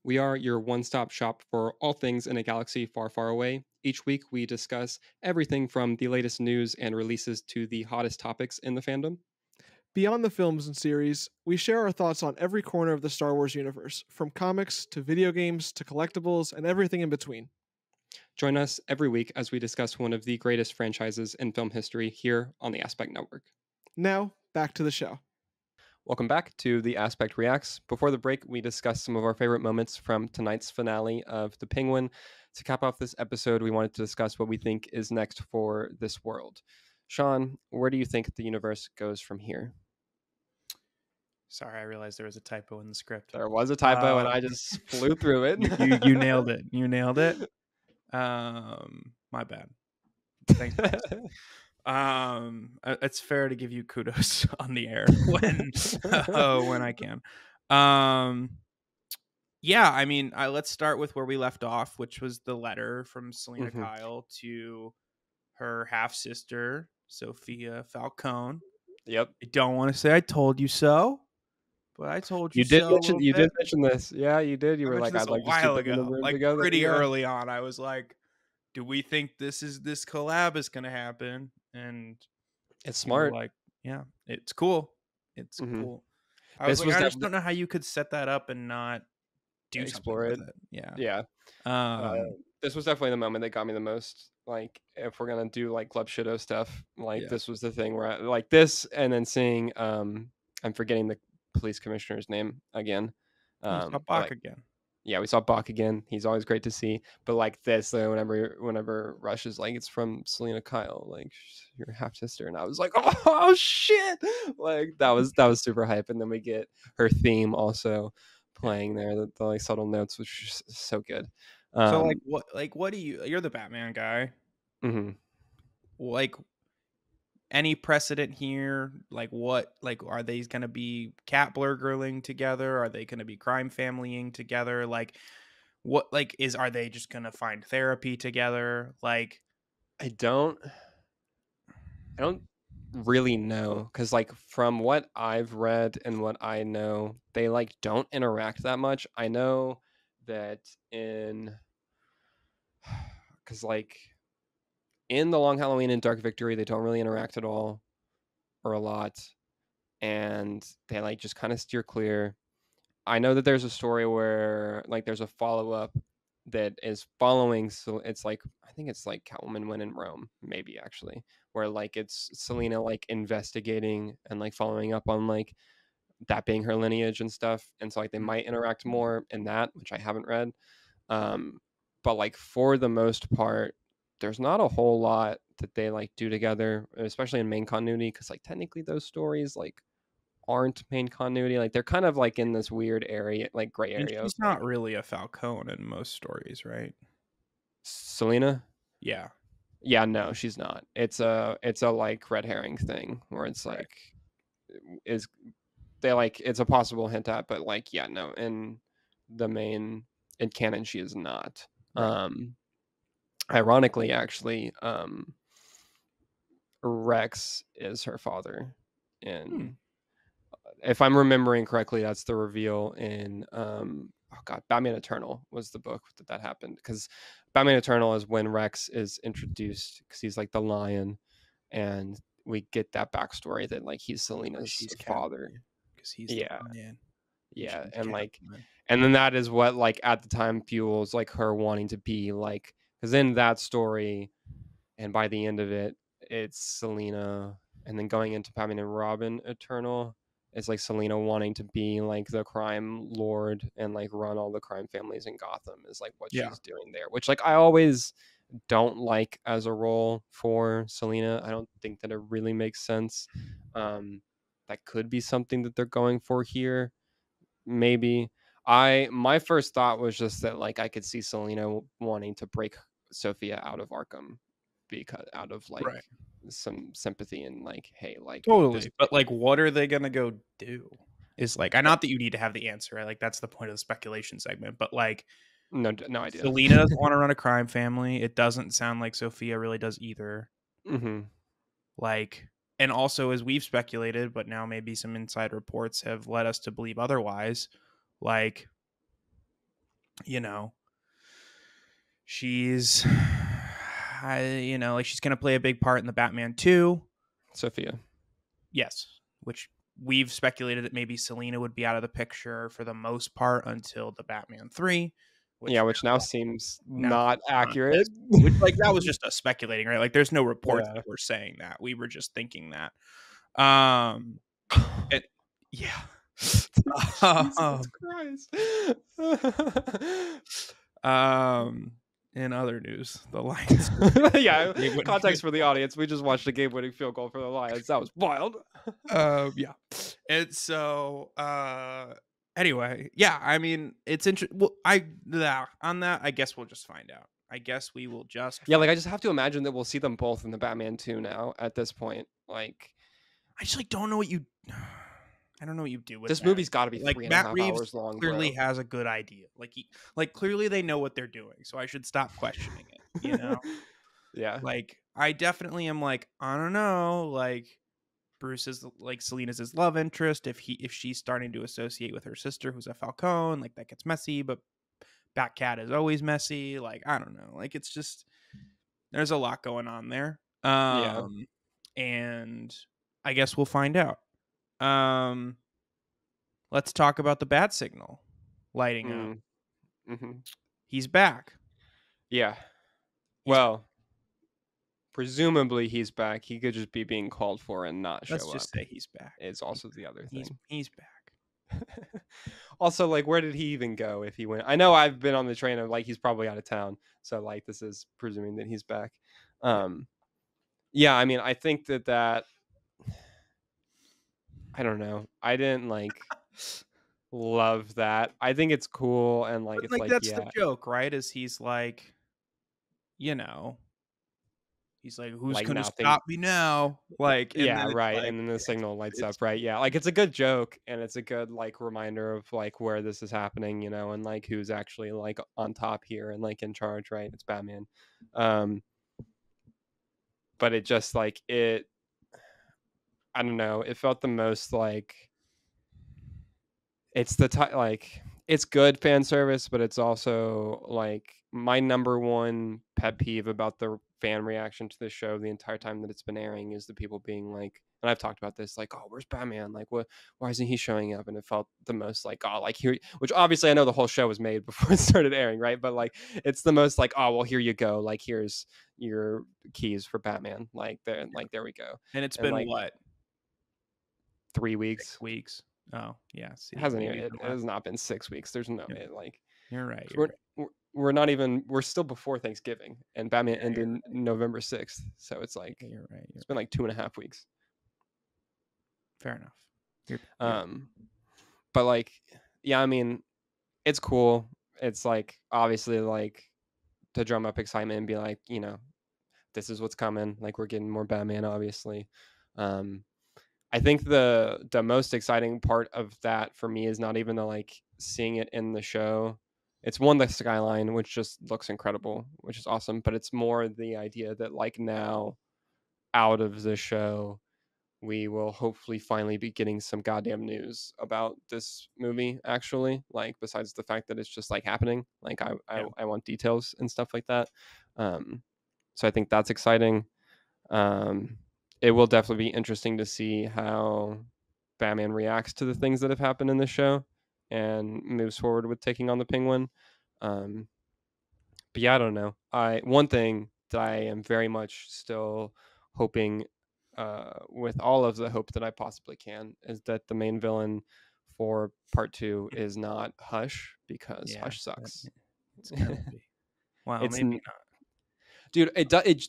We are your one-stop shop for all things in a galaxy far, far away. Each week, we discuss everything from the latest news and releases to the hottest topics in the fandom. Beyond the films and series, we share our thoughts on every corner of the Star Wars universe, from comics to video games to collectibles and everything in between. Join us every week as we discuss one of the greatest franchises in film history here on the Aspect Network. Now, back to the show. Welcome back to the Aspect Reacts. Before the break, we discussed some of our favorite moments from tonight's finale of The Penguin. To cap off this episode, we wanted to discuss what we think is next for this world. Sean, where do you think the universe goes from here? Sorry, I realized there was a typo in the script. There was a typo, and I just flew through it. you nailed it. You nailed it. My bad. Thanks. It's fair to give you kudos on the air when I can. Yeah, I mean, let's start with where we left off, which was the letter from Selena Kyle to her half sister Sophia Falcone. Yep. I don't want to say I told you so, but I told you. You did mention this. Yeah, you did. You were like, I'd like a while ago, like together. Pretty early on. I was like, do we think this collab is going to happen? And it's smart. Like, yeah, it's cool. It's cool. I was like, I just don't know how you could set that up and not explore it. Yeah. This was definitely the moment that got me the most. Like, if we're gonna do like Club Shido stuff, like this was the thing where I like this, and then seeing I'm forgetting the police commissioner's name again. Bach again. Yeah, we saw Bach again. He's always great to see. But like this, whenever Rush is like, it's from Selena Kyle, like your half sister, and I was like, oh shit! Like that was super hype. And then we get her theme also playing there, the like subtle notes, which is so good. So what do you're the Batman guy? Mm-hmm. Like, any precedent here? Like, what? Like, are they going to be cat burgling together? Are they going to be crime familying together? Like, what? Like, are they just going to find therapy together? Like, I don't really know, because like from what I've read and what I know, they like don't interact that much. I know that because like in The Long Halloween and Dark Victory, they don't really interact at all or a lot, and they like just kind of steer clear. I know that there's a story where like there's a follow-up that is following, so it's like I think it's like Catwoman When in Rome, maybe actually, where like it's Selena like investigating and like following up on like that being her lineage and stuff, and so like they might interact more in that, which I haven't read. But like for the most part, there's not a whole lot that they like do together, especially in main continuity, because like technically those stories like aren't main continuity. Like they're kind of like in this weird area, like gray area. She's not really a Falcone in most stories, right? Selena? Yeah. Yeah, no, she's not. It's a like red herring thing where it's like it's a possible hint at, but like yeah, no, in canon she is not. Right. Ironically, actually, Rex is her father, and if I'm remembering correctly, that's the reveal in Batman Eternal was the book that happened, because Batman Eternal is when Rex is introduced, because he's like the lion, and we get that backstory that like he's Selena's father, because he's the lion. Yeah, Asian and like, gentleman. and then that is what like at the time fuels like her wanting to be like, because in that story, and by the end of it, it's Selena, and then going into Batman and Robin Eternal, it's like Selena wanting to be like the crime lord and like run all the crime families in Gotham is like what Yeah. she's doing there, which like I always don't like as a role for Selena. I don't think that it really makes sense. That could be something that they're going for here, maybe. My first thought was just that like I could see Selena wanting to break Sophia out of Arkham because out of like Right. some sympathy and like, hey, like this Totally. But like, what are they gonna go do? Is like, not that you need to have the answer. Right? Like, that's the point of the speculation segment. But like, no idea. Selena doesn't want to run a crime family. It doesn't sound like Sophia really does either. Mm-hmm. Like, and also as we've speculated, but now maybe some inside reports have led us to believe otherwise. Like, you know, she's, like she's gonna play a big part in the Batman 2. Sophia. Yes, which we've speculated that maybe Selena would be out of the picture for the most part until the Batman 3. Which now seems now not seems not. accurate. Which, like, that was just us speculating, right? Like, there's no reports Yeah. that were saying that. We were just thinking that. Yeah. Jesus Christ. In other news, the Lions. Yeah, Gabe context for the audience. We just watched a game-winning field goal for the Lions. That was wild. Yeah. And so, anyway, yeah. I mean, it's interesting. Well, on that, I guess we'll just find out. I guess we will just. Yeah, like I just have to imagine that we'll see them both in the Batman 2 now. At this point, like I just like don't know what you. I don't know what you do with this that. movie's got to be Like 3.5 Matt Reeves hours long. clearly bro. has a good idea. Like clearly they know what they're doing. So I should stop questioning it. You know. Yeah. Like I definitely am like I don't know. Like Bruce is like Selena's his love interest. If she's starting to associate with her sister who's a Falcone, like that gets messy. But Batcat is always messy. Like I don't know. Like it's just there's a lot going on there. Yeah. And I guess we'll find out. Let's talk about the bat signal lighting up. Mm-hmm. He's back. Yeah. Well, presumably he's back. He could just be being called for and not show up. Let's just say he's back. It's also the other thing. He's back. Also, like, where did he even go if he went? I know I've been on the train of like he's probably out of town. So like this is presuming that he's back. Yeah, I mean, I think that I don't know. I didn't like love that. I think it's cool and like it's like that's yeah. the joke, right? Is he's like, he's like, who's Like gonna nothing. stop me now? Like, and yeah, then it's right. like, And then the signal lights it's- up, right? Yeah, like it's a good joke and it's a good like reminder of like where this is happening, and like who's actually like on top here and like in charge, right? It's Batman. But it just like I don't know, it felt the most like it's the like it's good fan service, but it's also like my number one pet peeve about the fan reaction to the show the entire time that it's been airing is the people being like, and I've talked about this, like, oh, where's Batman? Like, why isn't he showing up? And it felt the most like, oh, like here, which obviously I know the whole show was made before it started airing, right? But like, it's the most like, oh, well, here you go. Like, here's your keys for Batman. Like, there we go. and it's been like, what? 3 weeks? 6 weeks. Oh yeah, see, It hasn't even. It has not been 6 weeks. There's no like. You're right. We're not even. We're still before Thanksgiving, and Batman ended November 6th. So it's like you're right. It's been like 2.5 weeks. Fair enough. But like, yeah, I mean, it's cool. It's like obviously like to drum up excitement and be like, this is what's coming. Like we're getting more Batman, obviously. I think the most exciting part of that for me is not even the like seeing it in the show. It's one, the skyline, which just looks incredible, which is awesome. But it's more the idea that like now out of the show, we will hopefully finally be getting some goddamn news about this movie, actually. Like besides the fact that it's just like happening. Like I want details and stuff like that. So I think that's exciting. It will definitely be interesting to see how Batman reacts to the things that have happened in the show and moves forward with taking on the Penguin. But yeah, I don't know. One thing that I am very much still hoping, with all of the hope that I possibly can, is that the main villain for part 2 is not Hush, because Yeah, Hush sucks. it's gonna be. Well, It's maybe not. Dude,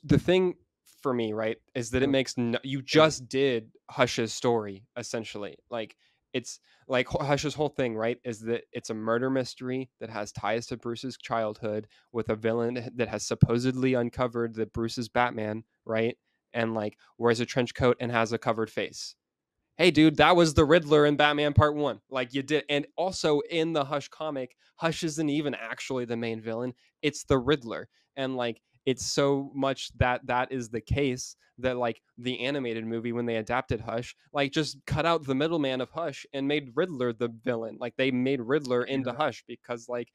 the thing for me, right, is that it makes you just did Hush's story essentially. Like, it's like Hush's whole thing, right, is that it's a murder mystery that has ties to Bruce's childhood, with a villain that has supposedly uncovered that Bruce is Batman, right, and like wears a trench coat and has a covered face. Hey, dude, that was the Riddler in Batman Part 1. Like, you did. And also in the Hush comic, Hush isn't even actually the main villain. It's the Riddler. And like, it's so much that is the case that like the animated movie, when they adapted Hush, like just cut out the middleman of Hush and made Riddler the villain. Like, they made Riddler into Hush, because like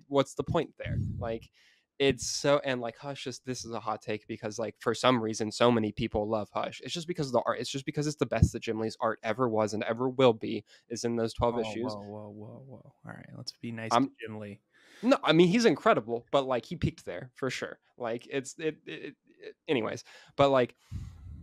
what's the point there? Like, it's so, and like Hush is, this is a hot take, because like for some reason so many people love Hush. It's just because of the art. It's just because it's the best that Jim Lee's art ever was and ever will be, is in those 12 issues. Whoa. All right, let's be nice I'm to Jim Lee. No, I mean, he's incredible, but like he peaked there for sure. Like, anyways, but like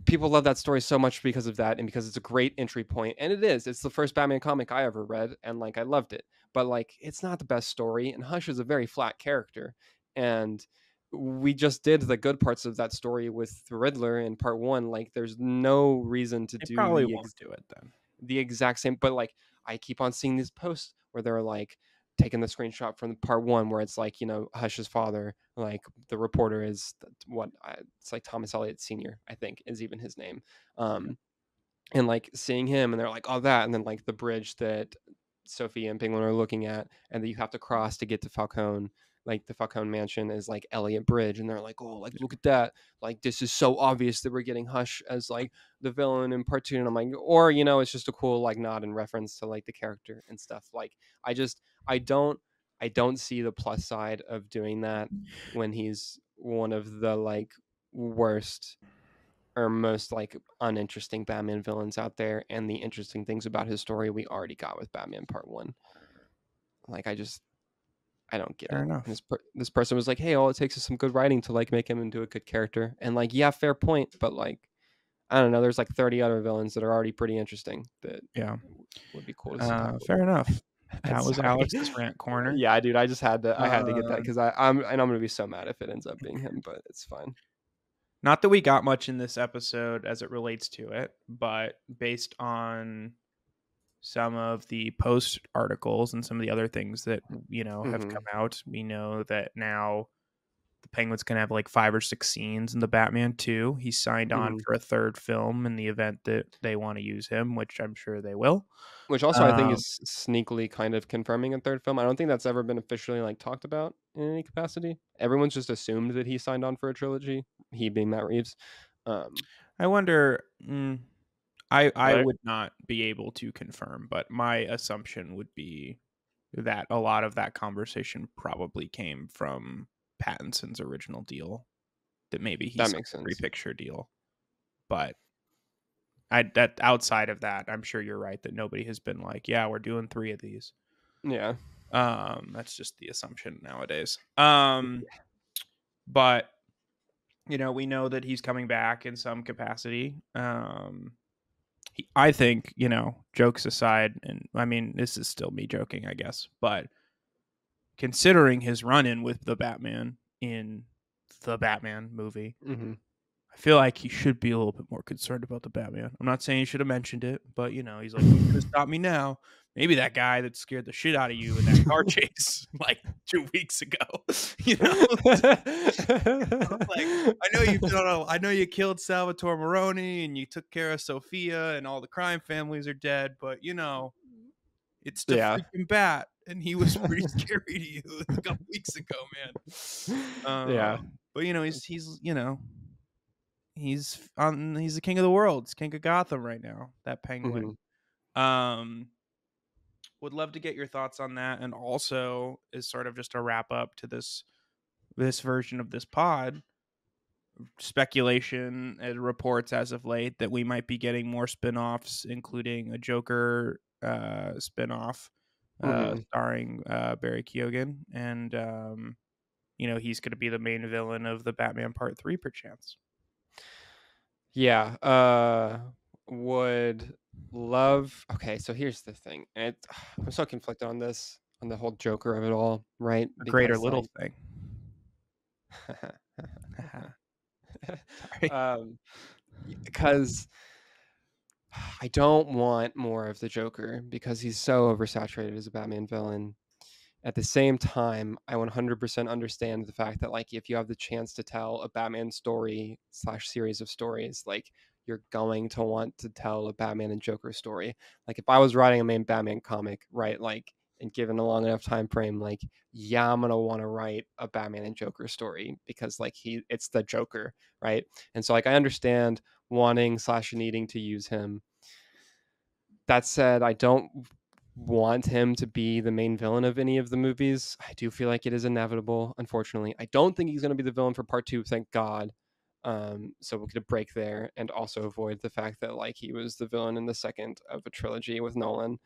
people love that story so much because of that, and because it's a great entry point, and it's the first Batman comic I ever read, and like I loved it. But like, it's not the best story, and Hush is a very flat character, and we just did the good parts of that story with the Riddler in part 1. Like, there's no reason to They do probably won't do it then. the exact same. But like, I keep on seeing these posts where they're like taking the screenshot from part 1, where it's like, Hush's father, like the reporter is it's like Thomas Elliott Sr., I think is even his name. And like seeing him, and they're like, oh, that, and then like the bridge that Sophie and Penguin are looking at, and that you have to cross to get to Falcone, like the Falcone mansion is like Elliott Bridge, and they're like, oh, like look at that, like this is so obvious that we're getting Hush as like the villain in part 2. And I'm like, or it's just a cool like nod and reference to like the character and stuff. Like, I don't see the plus side of doing that when he's one of the like worst or most like uninteresting Batman villains out there, and the interesting things about his story we already got with Batman Part 1. Like, I don't get Fair it. enough. This person was like, hey, all it takes is some good writing to like make him into a good character. And like, yeah, fair point, but like, I don't know, there's like 30 other villains that are already pretty interesting that would be cool to see. Fair enough. That was Sorry. Alex's rant corner. Yeah, dude, I had to get that, because I'm gonna be so mad if it ends up being him, but it's fine. Not that we got much in this episode as it relates to it, but based on some of the post articles and some of the other things that have come out, we know that now the Penguin's gonna have like 5 or 6 scenes in the Batman 2. He's signed on for a 3rd film in the event that they want to use him, which I'm sure they will. Which also I think is sneakily kind of confirming a 3rd film. I don't think that's ever been officially like talked about in any capacity. Everyone's just assumed that he signed on for a trilogy, he being Matt Reeves. I wonder. I Right. would not be able to confirm, but my assumption would be that a lot of that conversation probably came from Pattinson's original deal. That maybe he signed makes sense. a 3-picture deal, but that outside of that, I'm sure you're right that nobody has been like, yeah, we're doing 3 of these. Yeah. That's just the assumption nowadays. But we know that he's coming back in some capacity. I think, jokes aside, and I mean, this is still me joking, I guess, but considering his run-in with the Batman in the Batman movie, I feel like he should be a little bit more concerned about the Batman. I'm not saying he should have mentioned it, but he's like, "You could stop me now." Maybe that guy that scared the shit out of you in that car chase like 2 weeks ago. Like, I know you killed Salvatore Maroni and you took care of Sophia and all the crime families are dead, but it's the freaking Bat, and he was pretty scary to you a couple weeks ago, man. But he's the king of the world. He's king of Gotham right now. That Penguin. Would love to get your thoughts on that, and also is sort of just a wrap up to this version of this pod. Speculation and reports as of late that we might be getting more spin-offs, including a Joker spin-off starring Barry Keoghan, and he's going to be the main villain of the Batman Part 3, perchance. Yeah, would love. Okay, so here's the thing. I'm so conflicted on this, on the whole Joker of it all, right? A great or little like, thing. Because I don't want more of the Joker because he's so oversaturated as a Batman villain. At the same time, I 100% understand the fact that, like, if you have the chance to tell a Batman story / series of stories, like, you're going to want to tell a Batman and Joker story. Like, if I was writing a main Batman comic, right, like, and given a long enough time frame, like, yeah, I'm gonna want to write a Batman and Joker story because, like, it's the Joker, right? And so, like, I understand wanting / needing to use him. That said, I don't want him to be the main villain of any of the movies. I do feel like it is inevitable, unfortunately. I don't think he's going to be the villain for part 2, thank God. So we'll get a break there and also avoid the fact that, like, he was the villain in the second of a trilogy with Nolan.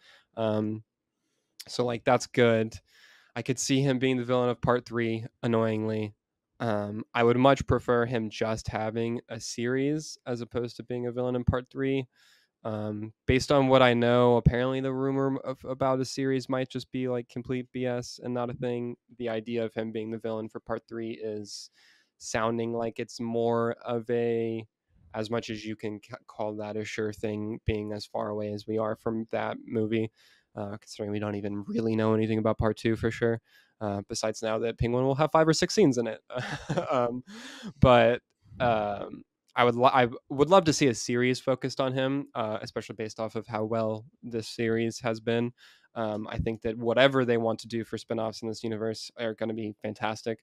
So, like, that's good. I could see him being the villain of part 3, annoyingly. I would much prefer him just having a series as opposed to being a villain in part 3. Based on what I know, apparently the rumor about a series might just be like complete BS and not a thing. The idea of him being the villain for part 3 is sounding like it's more of a, as much as you can call that a sure thing, being as far away as we are from that movie, considering we don't even really know anything about part 2 for sure. Besides now that Penguin will have 5 or 6 scenes in it. But I would love to see a series focused on him, especially based off of how well this series has been. I think that whatever they want to do for spinoffs in this universe are going to be fantastic.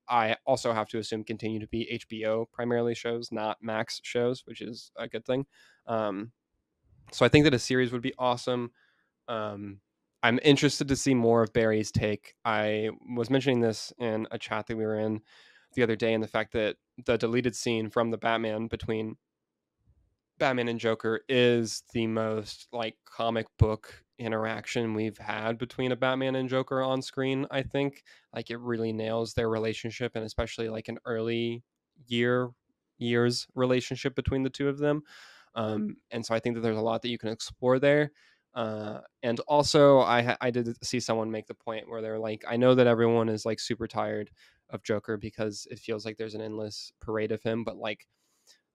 I also have to assume, continue to be HBO primarily shows, not Max shows, which is a good thing. So I think that a series would be awesome. I'm interested to see more of Barry's take. I was mentioning this in a chat that we were in the other day, and the fact that the deleted scene from the Batman between Batman and Joker is the most, like, comic book interaction we've had between a Batman and Joker on screen. I think, like, it really nails their relationship, and especially like an early years relationship between the two of them. And so I think that there's a lot that you can explore there. And also, I did see someone make the point where they're like, I know that everyone is, like, super tired of Joker because it feels like there's an endless parade of him, but, like,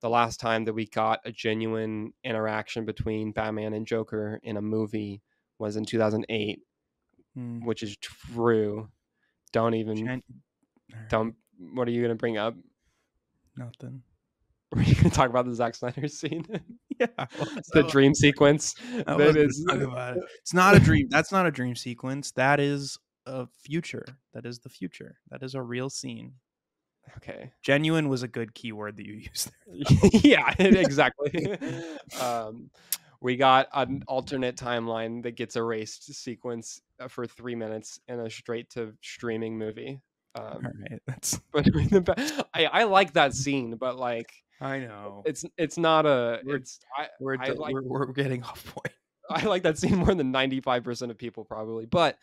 the last time that we got a genuine interaction between Batman and Joker in a movie was in 2008, which is true. Don't. What are you going to bring up? Nothing. Are you going to talk about the Zack Snyder scene? Yeah. The dream sequence. That is, talk about it. It's not a dream. That's not a dream sequence. That is a future. That is the future. That is a real scene. Okay. Genuine was a good keyword that you used there. Yeah, exactly. We got an alternate timeline that gets erased sequence for 3 minutes in a straight to streaming movie. All right, that's. But I like that scene, but, like, I know it's not a. We're getting off point. I like that scene more than 95% of people probably, but.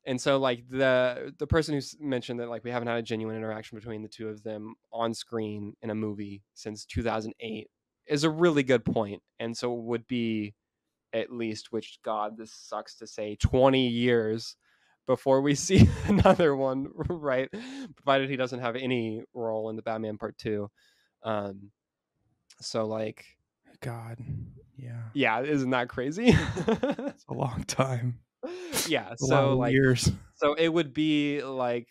And so, like, the person who mentioned that, like, we haven't had a genuine interaction between the two of them on screen in a movie since 2008 is a really good point. And so it would be at least, which, God, this sucks to say, 20 years before we see another one, right? Provided he doesn't have any role in the Batman Part 2. So, like, God, yeah. Yeah, isn't that crazy? It's a long time. Yeah, so, like, years. So it would be like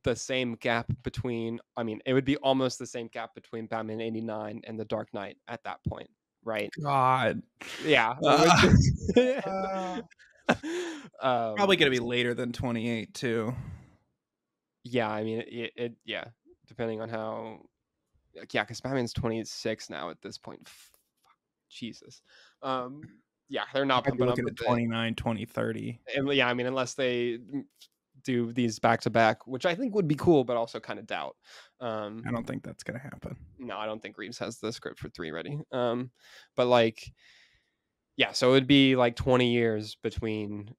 the same gap between, it would be almost the same gap between Batman 89 and The Dark Knight at that point, right? God. Yeah. Probably going to be later than 28 too. Yeah, yeah, depending on how, yeah, because Batman's 26 now at this point. Jesus. Yeah, they're not pumping up at 29, 2030. And yeah, unless they do these back to back, which I think would be cool, but also kind of doubt. I don't think that's gonna happen. No, I don't think Reeves has the script for 3 ready. But, like, yeah, so it would be like 20 years between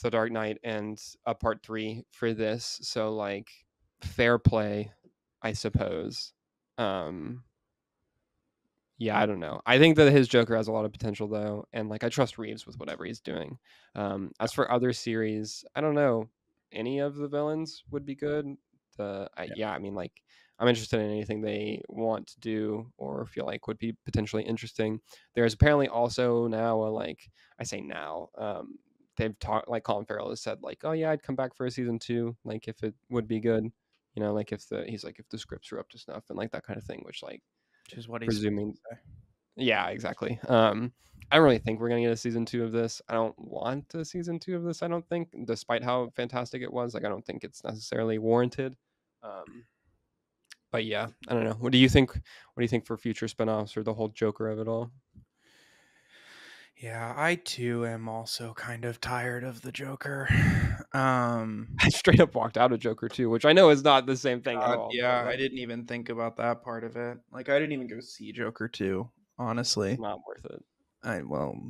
The Dark Knight and a part 3 for this, so like fair play, I suppose. Yeah, I don't know. I think that his Joker has a lot of potential though, and like I trust Reeves with whatever he's doing. As for other series, I don't know. Any of the villains would be good. I mean, like I'm interested in anything they want to do or feel like would be potentially interesting. There's apparently also now I say now, they've talked, like Colin Farrell has said like, oh yeah, I'd come back for a season 2, like if it would be good, like if the scripts are up to snuff and like that kind of thing, which like Which is what he's presuming. supposed to say. Yeah, exactly. I don't really think we're gonna get a season 2 of this. I don't want a season 2 of this. I don't think, despite how fantastic it was, like I don't think it's necessarily warranted. But yeah, I don't know. What do you think? What do you think for future spinoffs or the whole Joker of it all? Yeah, I too am also kind of tired of the Joker. I straight up walked out of Joker 2, which I know is not the same thing at all. Yeah, I didn't even think about that part of it. Like, I didn't even go see Joker 2, honestly. Not worth it.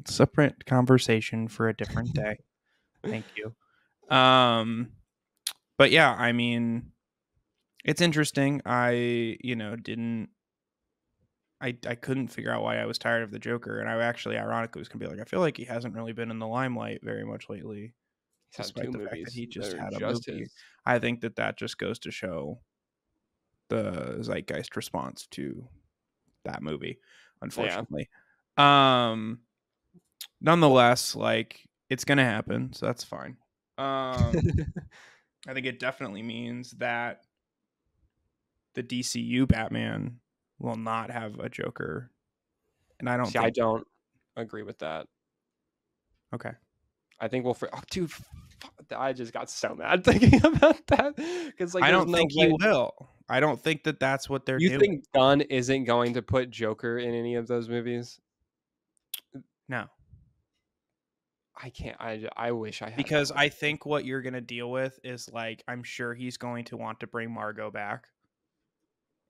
Separate conversation for a different day. Thank you. But yeah, I mean, it's interesting. I couldn't figure out why I was tired of the Joker, and I actually, ironically, was gonna be like, I feel like he hasn't really been in the limelight very much lately, despite the fact that he just had a movie. I think that just goes to show the zeitgeist response to that movie, unfortunately. Nonetheless, like, it's gonna happen, so that's fine. I think it definitely means that the DCU Batman will not have a Joker, and I don't agree with that. Okay. I think dude, I just got so mad thinking about that because like I don't think he will. I don't think that that's what they're doing. You think Gunn isn't going to put Joker in any of those movies? No. I can't. I wish I had. Because I think what you're going to deal with is, like, I'm sure he's going to want to bring Margot back,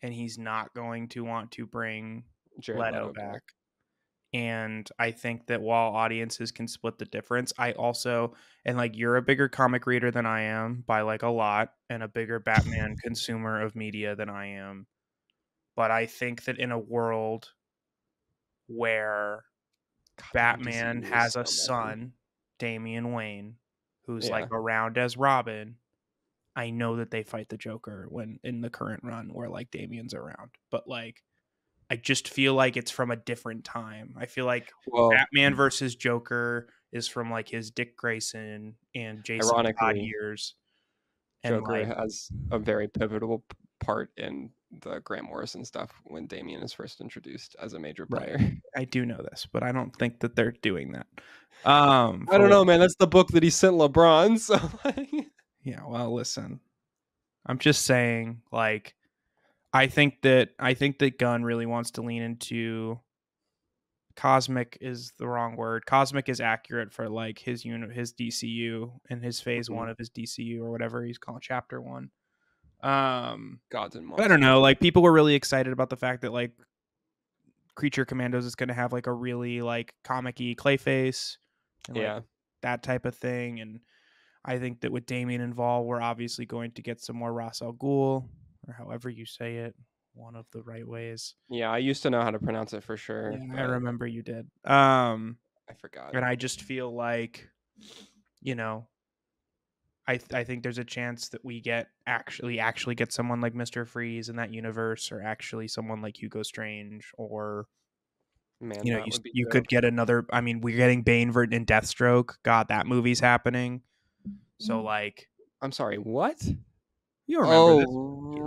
and he's not going to want to bring Leto back. And I think that while audiences can split the difference, I also, and like, you're a bigger comic reader than I am by like a lot, and a bigger Batman consumer of media than I am. But I think that in a world where Batman has a son, Damian Wayne, who's like around as Robin, I know that they fight the Joker when in the current run where like Damian's around. But like, I just feel like it's from a different time. I feel like Batman versus Joker is from like his Dick Grayson and Jason Todd years. And Joker has a very pivotal part in the Grant Morrison stuff when Damian is first introduced as a major player. Right. I do know this, but I don't think that they're doing that. I don't know, man. That's the book that he sent LeBron. So yeah, well, listen. I'm just saying, like, I think that Gunn really wants to lean into cosmic is the wrong word. Cosmic is accurate for like his DCU and his phase 1 of his DCU or whatever he's called, chapter 1. Gods and Monsters. I don't know. Like, people were really excited about the fact that like Creature Commandos is going to have like a really like comic-y Clayface, and, like, that type of thing. And I think that with Damian involved, we're obviously going to get some more Ra's al Ghul, or however you say it, one of the right ways. Yeah, I used to know how to pronounce it for sure. Yeah, I remember you did. I forgot. And I just feel like, I think there's a chance that we get actually get someone like Mr. Freeze in that universe, or actually someone like Hugo Strange, or you could get another. I mean, we're getting Bane and Deathstroke. God, that movie's happening. So like, I'm sorry, what? You remember this?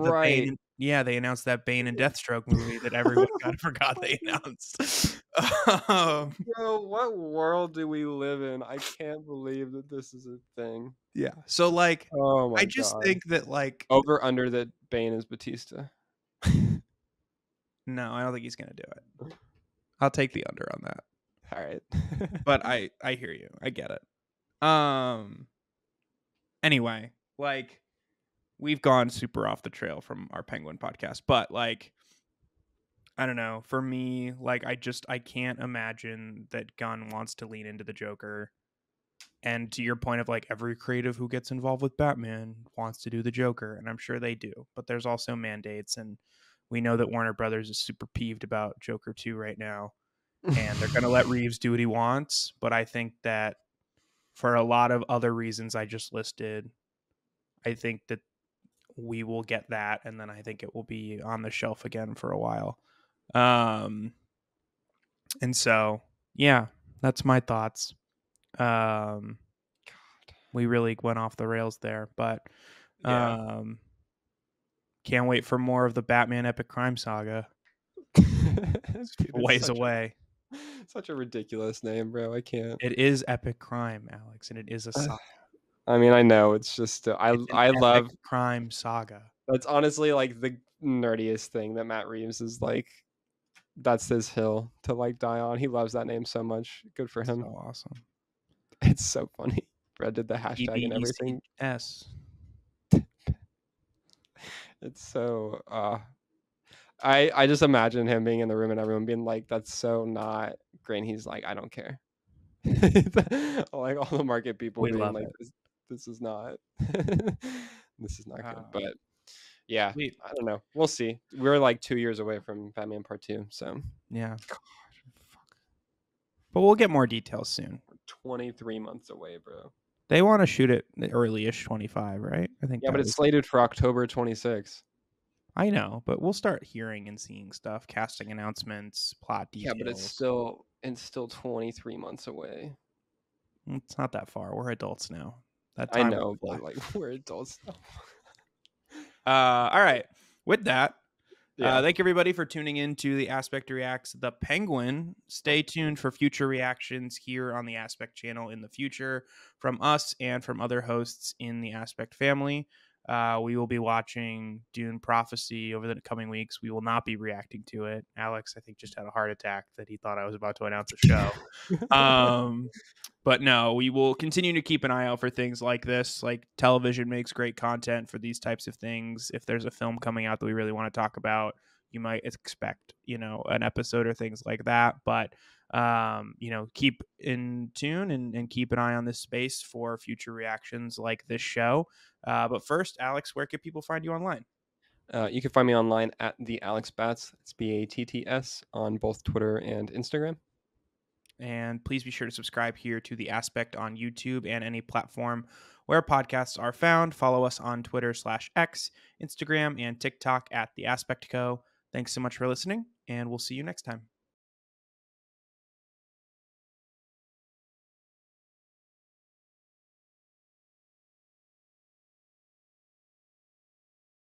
Right. They announced that Bane and Deathstroke movie that everyone kind of forgot they announced. Bro, what world do we live in? I can't believe that this is a thing. Yeah. So like, I just think that like over under that Bane is Batista. No, I don't think he's gonna do it. I'll take the under on that. All right. But I hear you. I get it. Anyway, like, we've gone super off the trail from our Penguin podcast, but like, I don't know. For me, like, I can't imagine that Gunn wants to lean into the Joker And to your point of like every creative who gets involved with Batman wants to do the Joker, and I'm sure they do, but there's also mandates, and we know that Warner Brothers is super peeved about Joker 2 right now, and they're going to let Reeves do what he wants. But I think that for a lot of other reasons I just listed, I think that we will get that, and then I think it will be on the shelf again for a while. And so, yeah, that's my thoughts. We really went off the rails there, but can't wait for more of the Batman Epic Crime Saga. Dude, Ways away. Such a ridiculous name, bro. I can't. It is Epic Crime, Alex, and it is a saga. I mean, I know it's just I love Epic Crime Saga. That's honestly like the nerdiest thing that Matt Reeves is like. That's his hill to like die on. He loves that name so much. Good for him. So awesome. It's so funny. Brad did the hashtag and everything. S. It's so I just imagine him being in the room and everyone being like, that's so not great. And he's like, I don't care. Like all the market people We being love like, it. this is not this is not good. But yeah, Sweet. I don't know. We'll see. We're like 2 years away from Batman Part 2. So Yeah. But we'll get more details soon. 23 months away, bro. They want to shoot it early-ish 25, right? I think. Yeah, but that it's was- slated for October 26. I know, but we'll start hearing and seeing stuff, casting announcements, plot Yeah, details. but it's still 23 months away. It's not that far. We're adults now. That I time know, will fly. but like we're adults now. All right. With that, Yeah. thank you everybody for tuning in to the Aspect Reacts The Penguin. Stay tuned for future reactions here on the Aspect channel in the future from us and from other hosts in the Aspect family. We will be watching Dune Prophecy over the coming weeks. We will not be reacting to it. Alex, I think, just had a heart attack that he thought I was about to announce a show. But no, we will continue to keep an eye out for things like this. Like, television makes great content for these types of things. If there's a film coming out that we really want to talk about, you might expect, an episode or things like that. But, keep in tune and keep an eye on this space for future reactions like this show. But first, Alex, where can people find you online? You can find me online at the Alex Batts. It's BATTS on both Twitter and Instagram. And please be sure to subscribe here to The Aspect on YouTube and any platform where podcasts are found. Follow us on Twitter/X, Instagram, and TikTok at The Aspect Co. Thanks so much for listening, and we'll see you next time.